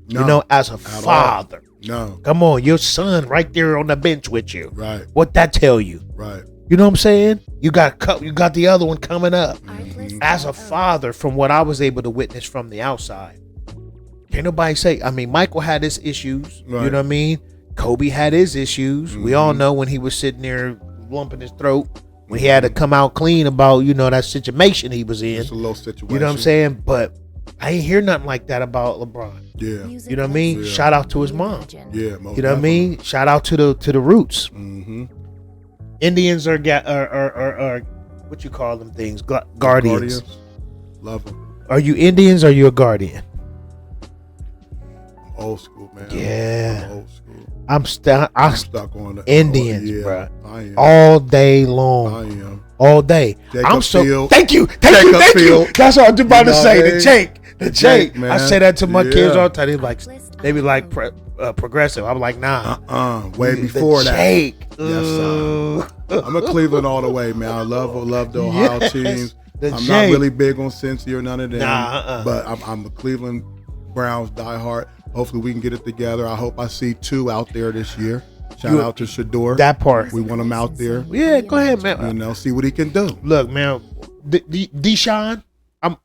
No, You know, as a all. father. No. Come on, your son right there on the bench with you. Right. What that tell you? Right. You know what I'm saying? You got the other one coming up. I plus As a IO. father, from what I was able to witness from the outside, can't nobody say. I mean, Michael had his issues. You Right. know what I mean? Kobe had his issues. We all Mhm. know when he was sitting there lumping his throat, when he had to come out clean about that situation he was in. It's a little situation. You know what I'm saying? But I ain't hear nothing like that about LeBron. Yeah. Music You know what I mean? Yeah. Shout out to his mom. reimagined. Yeah. Most You know what I mean? Shout out to the roots. Mm-hmm. Indians are what you call them things? Guardians. Love him. Are you Indians or are you a guardian? Old school, man. Yeah. I'm old school. I'm I'm stuck on the Indians, yeah, bruh. I am. all day long. I am. All day. Jacob I'm so Field. thank you. Jacob Field. That's what I was about to You know say. what I The mean? Jake. The Jake. man. I say that to my kids Yeah. all the time. They be like progressive. I'm like, nah. Way The before that. Jake. Yes, Ooh. I'm a Cleveland all the way, man. I love the Ohio Yes, teams. the I'm Jake. not really big on Cincy or none of them. Nah, But I'm a Cleveland Browns diehard. Hopefully we can get it together. I hope I see 2 out there this year. Shout You- out to Shador. That part. We want him out there. Yeah, go ahead, You man. know, see what he can do. Look, man. Deshaun, I'm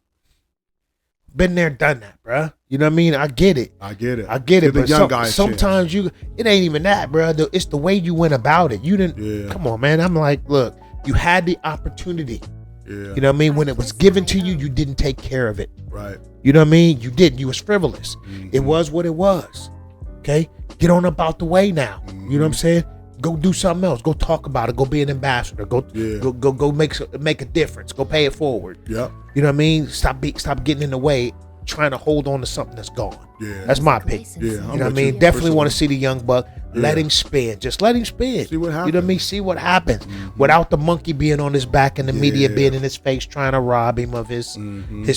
been there, done that, bruh. You know what I mean? I get it. I get it. I get it, Give the but young guys a sometimes it ain't even that, bro. It's the way you went about it. You didn't. Yeah. Come on, man. I'm like, look, you had the opportunity. chance. Yeah. You know what I mean? When it was given to you, you didn't take care of it. Right. You know what I mean? You didn't. You was frivolous. Mm-hmm. It was what it was. Okay, get on up out the way now. You know what I'm saying? Go do something else. Go talk about it. Go be an ambassador. Go Yeah. go make a difference. Go pay it forward. Yep. You know what I mean? Stop getting in the way trying to hold on to something that's gone. Yeah. That's my opinion. Yeah, You know I'm what I with mean? you. Definitely For want to sure. see the young buck. Let Yeah. him spin. Just let him spin. See what You know what I happens. mean? See what happens without the monkey being on his back and the media Yeah. being in his face trying to rob him of his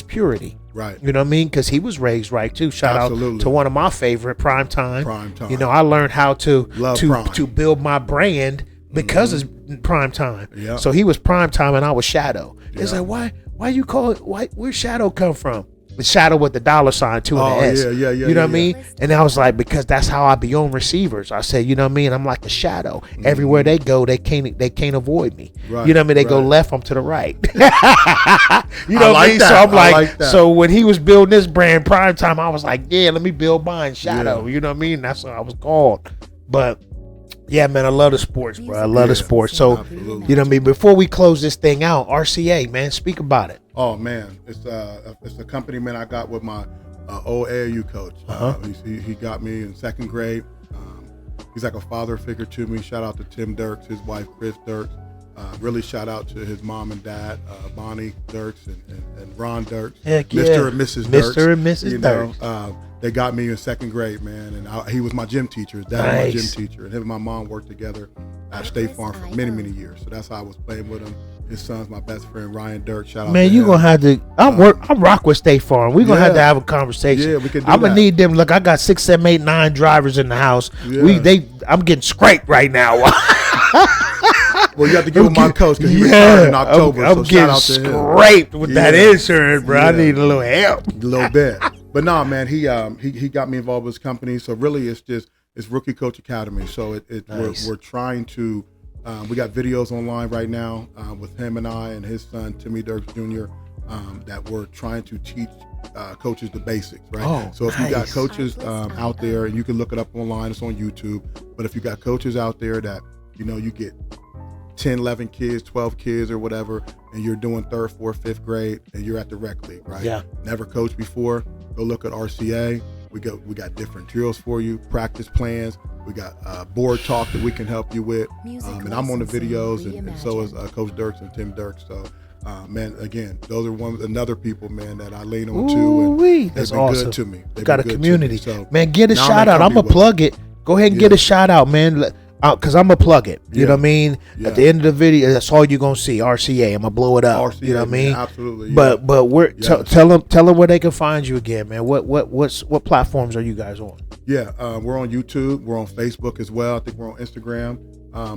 purity. Right. You know what I mean? Because he was raised right too. Shout out Absolutely. to one of my favorite, Prime Time. Prime Time. You know, I learned how to Love Prime. to build my brand because it's Prime Time. Yeah. So he was Prime Time and I was Shadow. It's Yeah. like why you call it? Where Shadow come from? The Shadow with the $sign too and Oh, the S. yeah, You know what I yeah. mean? And I was like, because that's how I be on receivers. I said, you know what I mean? I'm like a shadow. Everywhere they go, they can't avoid me. Right, You know what I mean? They go right. left, I'm to the right. you I know what I like mean? that. So I'm I like, like that. so when he was building this brand Prime Time, I was like, yeah, let me build mine Shadow. Yeah. You know what I mean? That's what I was called. But yeah, man, I love the sports, bro. I love the Yeah, sports. So, absolutely. you know what I mean? Before we close this thing out, RCA, man, speak about it. Oh man, it's a company, man. I got with my old AAU coach. He got me in second grade. He's like a father figure to me. Shout out to Tim Dirks, his wife Chris Dirks. Really shout out to his mom and dad, Bonnie Dirks and Ron Dirks, Heck yeah. Mr. and Mrs. Dirks. Mr. and Mrs. You Dirks. know, they got me in second grade, man, and he was my gym teacher. His dad was my Nice. gym teacher, and him and my mom worked together at State Farm for many, many years. So that's how I was playing with him. His son's my best friend, Ryan Dirks. Shout out Man, to you him. gonna have to. I rock with State Farm. We gonna have to Yeah. have a conversation. Yeah, we can do I'm gonna that. need them. Look, I got 6, 7, 8, 9 drivers in the house. Yeah. I'm getting scraped right now. Well, you have to give him my coach because he retired in October. I'm so shout getting out to him. scraped with that Yeah. insurance, bro. I Yeah. need a little help. A little bit. But no, man, he got me involved with his company. So really, it's Rookie Coach Academy. So Nice. we're trying to. We got videos online right now with him and I and his son Timmy Dirks Jr. That we're trying to teach coaches the basics, right? Oh, so if you got nice. coaches out there, and you can look it up online, it's on YouTube. But if you got coaches out there that you get 10, 11 kids, 12 kids or whatever, and you're doing 3rd, 4th, 5th grade, and you're at the rec league, right? Yeah. Never coached before, go look at RCA. We got different drills for you, practice plans. We got board talk that we can help you with. And I'm on the videos, and so is Coach Dirks and Tim Dirks. So, man, again, those are another people, man, that I lean on to, and Ooh-wee. they've That's been awesome. good to me. They've Got a been good to community. me. So, Man, get a now I'm shout out. comfy I'm gonna with plug it. Go ahead and get Yeah. a shout out, man. Because I'm gonna plug it. You Yeah. know what I mean? Yeah. At the end of the video, that's all you're gonna see. RCA. I'm gonna blow it up. RCA, you know what I mean? man, absolutely, yeah. But we're Yes. tell them where they can find you again, man. What platforms are you guys on? Yeah, we're on YouTube. We're on Facebook as well. I think we're on Instagram.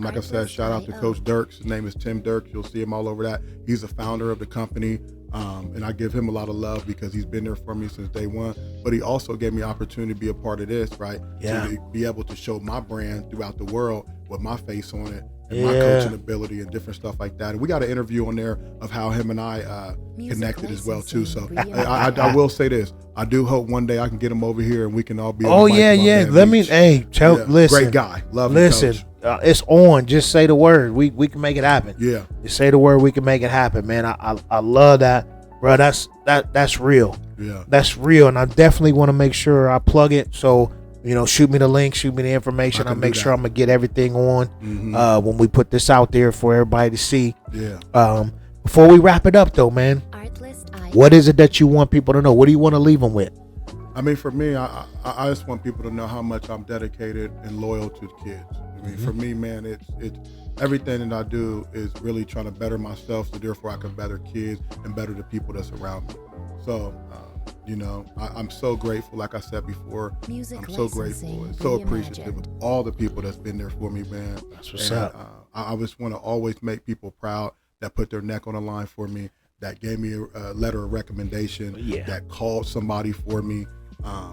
Like I said, shout out to Coach Dirks. His name is Tim Dirks. You'll see him all over that. He's the founder of the company. And I give him a lot of love because he's been there for me since day one. But he also gave me opportunity to be a part of this, right? Yeah. To be able to show my brand throughout the world with my face on it and my Yeah. coaching ability and different stuff like that. And we got an interview on there of how him and I connected as well too. So I will say this: I do hope one day I can get him over here and we can all be. on Oh the bike yeah, club yeah. at Let me. Beach. Hey, Yeah, listen. great guy. Love you, Listen, Coach. it's on. Just say the word. We can make it happen. Yeah. Just say the word. We can make it happen, man. I love that, bro. That's real. Yeah. That's real, and I definitely want to make sure I plug it. So shoot me the link, shoot me the information. I I'll can make do sure that. I'm gonna get everything on Mhm. when we put this out there for everybody to see. Yeah. Before we wrap it up, though, man, what is it that you want people to know? What do you want to leave them with? I mean, for me, I just want people to know how much I'm dedicated and loyal to the kids. I mean, for me, man, it's everything that I do is really trying to better myself, so therefore I can better kids and better the people that's around me. So, I'm so grateful. Like I said before, I'm so grateful and so appreciative of all the people that's been there for me, man. That's what's And, up. I just want to always make people proud that put their neck on the line for me, that gave me a letter of recommendation, Yeah. that called somebody for me.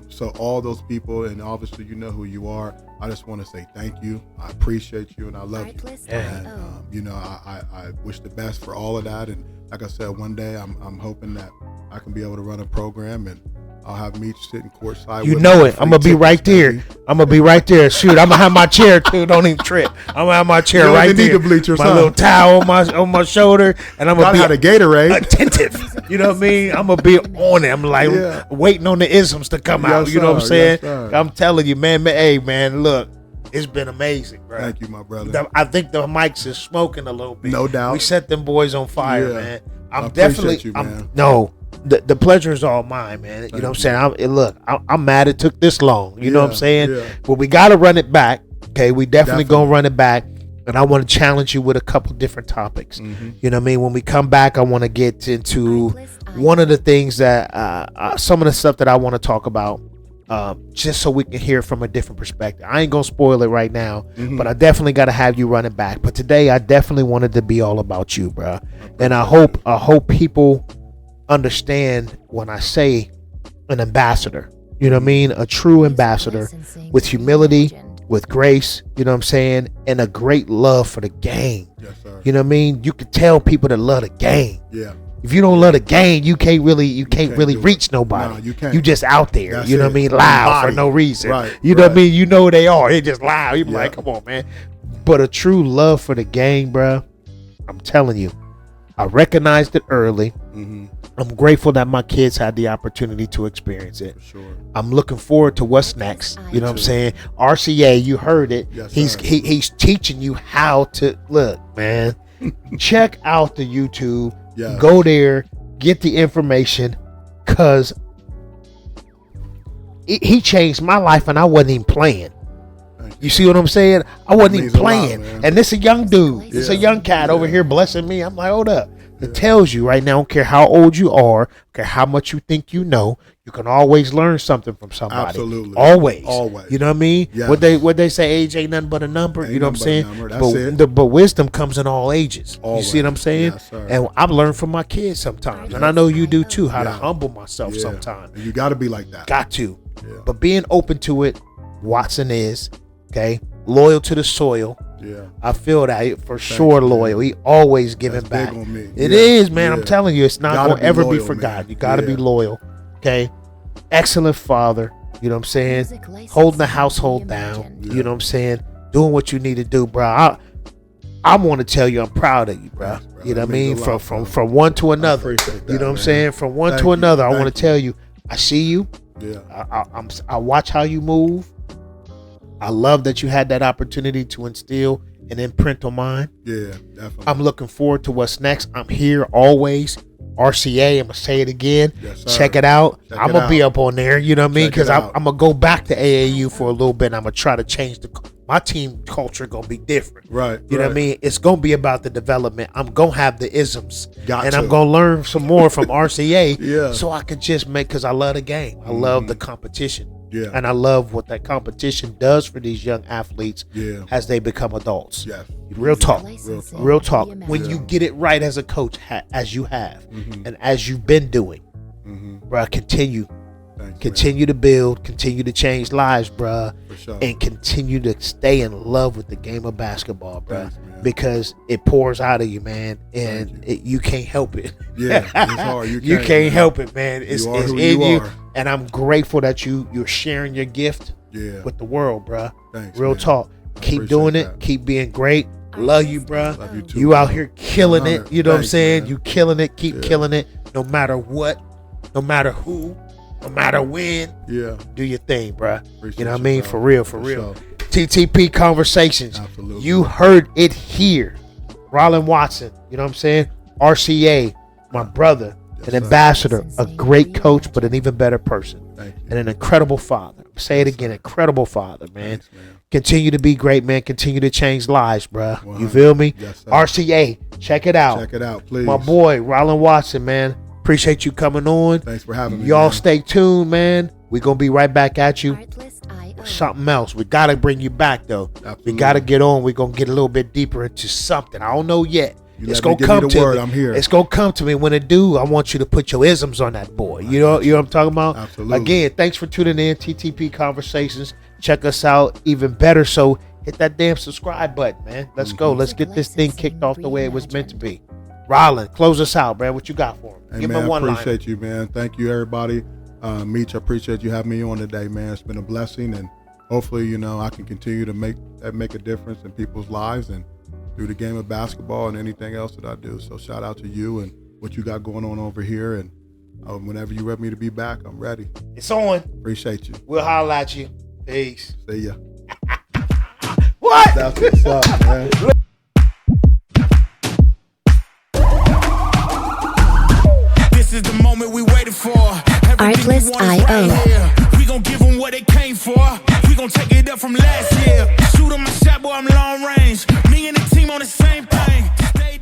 So all those people, and obviously you know who you are, I just want to say thank you. I appreciate you and I love you. And I wish the best for all of that. And like I said, one day I'm hoping that I can be able to run a program and I'll have me sitting courtside. You with know my it. free I'm gonna be tickets, right there. baby. I'm gonna be right there. Shoot, I'm gonna have my chair too. Don't even trip. I'm gonna have my chair You don't right even need there. the bleachers, my huh? little towel on my shoulder, and I'm Gotta gonna have be a Gatorade. attentive. You know what I mean? I'm gonna be on it. I'm like Yeah. waiting on the isms to come out. Yes, You know what I'm sir. saying? Yes, sir. I'm telling you, man. Hey, man, look. It's been amazing, bro. Thank you, my brother. I think the mics is smoking a little bit. No doubt. We set them boys on fire, Yeah. man. I I'm appreciate definitely. you, man. The pleasure is all mine, man. You know what I'm saying? I'm mad it took this long. You know what I'm saying? Yeah. But we got to run it back. Okay, we definitely gonna run it back. And I want to challenge you with a couple different topics. Mm-hmm. You know what I mean? When we come back, I want to get into one of the things that some of the stuff that I want to talk about, just so we can hear it from a different perspective. I ain't gonna spoil it right now, but I definitely got to have you run it back. But today, I definitely wanted to be all about you, bro. And I hope people understand when I say an ambassador. You know what I mean? A true ambassador with humility, with grace, you know what I'm saying, and a great love for the game. Yes, sir. You know what I mean? You can tell people that love the game. Yeah. If you don't love the game, you can't really can't do reach it. nobody. No, you can't. You just out there. That's You know it. what I mean? Loud for Embody. no reason. Right, You know what I right. mean? You know they are. They just loud. You be Yeah. like, come on, man. But a true love for the game, bro. I'm telling you, I recognized it early. Mm-hmm. I'm grateful that my kids had the opportunity to experience it. For sure. I'm looking forward to what's next. You know what I'm saying? RCA, you heard it. Yes, he's sir. he's teaching you how to look, man. Check out the YouTube. Yes. Go there, get the information, cause he changed my life, and I wasn't even playing. Thank You see what I'm saying? I wasn't even means a lot, playing. man. And this a young dude. It's a Yeah. young cat over Yeah. here blessing me. I'm like, hold up. It tells you right now, I don't care how old you are, don't care how much you think you know, you can always learn something from somebody. Absolutely. Always. Always. You know what I mean? Yes. What they say, age ain't nothing but a number. Ain't You know what I'm nothing saying? but a number. That's But it. but wisdom comes in all ages. Always. You see what I'm saying? Yes, sir. And I've learned from my kids sometimes. And I know you do too, how to Yeah. humble myself Yeah. sometimes. And you got to be like that. Got to. Yeah. But being open to it, Watson is, okay? Loyal to the soil. Yeah. I feel that for sure. you, man. loyal. He always giving That's back. big on me. It Yeah. is, man. I'm Yeah. telling you, it's not Gotta going to be ever be loyal, forgotten. man. You got to be Yeah. loyal. Okay. Excellent father. You know what I'm saying? Holding the household down. Yeah. You know what I'm saying? Doing what you need to do, bro. I want to tell you, I'm proud of you, bro. Thanks, bro. You know That what I mean? means a lot, From one to another. appreciate that, You know what I'm man. saying? From one Thank to you. another. I Thank want to you. tell you, I see you. Yeah. I watch how you move. I love that you had that opportunity to instill an imprint on mine. Yeah. Definitely. I'm looking forward to what's next. I'm here always. RCA, I'm gonna say it again. Yes, sir. Check it out. Check I'm it gonna be out. up on there. You know what I mean? Check Because it I'm out. gonna go back to AAU for a little bit. And I'm gonna try to change my team culture. Gonna be different. Right. You know what I right. mean? It's gonna be about the development. I'm gonna have the isms, Got and to. I'm gonna learn some more from RCA. Yeah. So I could just make, because I love the game. I love the competition. Yeah. And I love what that competition does for these young athletes Yeah. as they become adults. Yes. Real talk. Real talk. Real When you get it right as a coach, as you have, Mm-hmm. and as you've been doing, bruh, continue Thanks, Continue to build, continue to change lives, bruh, man. For sure. and continue to stay in love with the game of basketball, bruh, Thanks, man. because it pours out of you, man, and Thank you can't help it. Yeah, it's hard. You You can't, can't man. help it, man. It's are who in you you, are. and I'm grateful that you're sharing your gift Yeah. with the world, bruh. Thanks, Real man. talk. I Keep appreciate doing it. that. Keep being great. Love you, bruh. Love you too, You man. out here killing it. Honored. You know what I'm Thanks, saying? man. You killing it. Keep Yeah. killing it. No matter what, no matter who, no matter when. Yeah. Do your thing, bruh. Appreciate You know what I you, mean? bro. For real, For real. sure. TTP Conversations. Absolutely. You heard it here. Rollin Watson, you know what I'm saying? RCA, my brother, Yes, an sir. ambassador, a great coach, but an even better person, Thank you. and an incredible father. Say it again, incredible father, man. Thanks, man. Continue to be great, man. Continue to change lives, bruh. You 100. feel me? Yes, sir. RCA, check it out. Check it out, please. My boy, Rollin Watson, man. Appreciate you coming on. Thanks for having me. Y'all man. stay tuned, man. We're going to be right back at you. Artlist.io. Something else. We got to bring you back, though. Absolutely. We got to get on. We're going to get a little bit deeper into something. I don't know yet. You It's let me going to give you come the to word. me. I'm here. It's going to come to me. When it do, I want you to put your isms on that boy. You know what I'm talking about? Absolutely. Again, thanks for tuning in. TTP Conversations. Check us out even better. So hit that damn subscribe button, man. Let's go. Let's get this thing kicked off the way it was meant to be. Rollin, close us out, man. What you got for him? Hey, Give man, him one line. appreciate you, man. Thank you, everybody. Meech, I appreciate you having me on today, man. It's been a blessing, and hopefully, I can continue to make a difference in people's lives and through the game of basketball and anything else that I do. So shout out to you and what you got going on over here. And whenever you ready me to be back, I'm ready. It's on. Appreciate you. We'll holler at you. Peace. See ya. What? That's what's up, man. This is the moment we waited for. Everything you want is right here. We gon' give them what they came for. We gon' take it up from last year. Shoot 'em a shot, boy, I'm long range. Me and the team on the same thing. Stay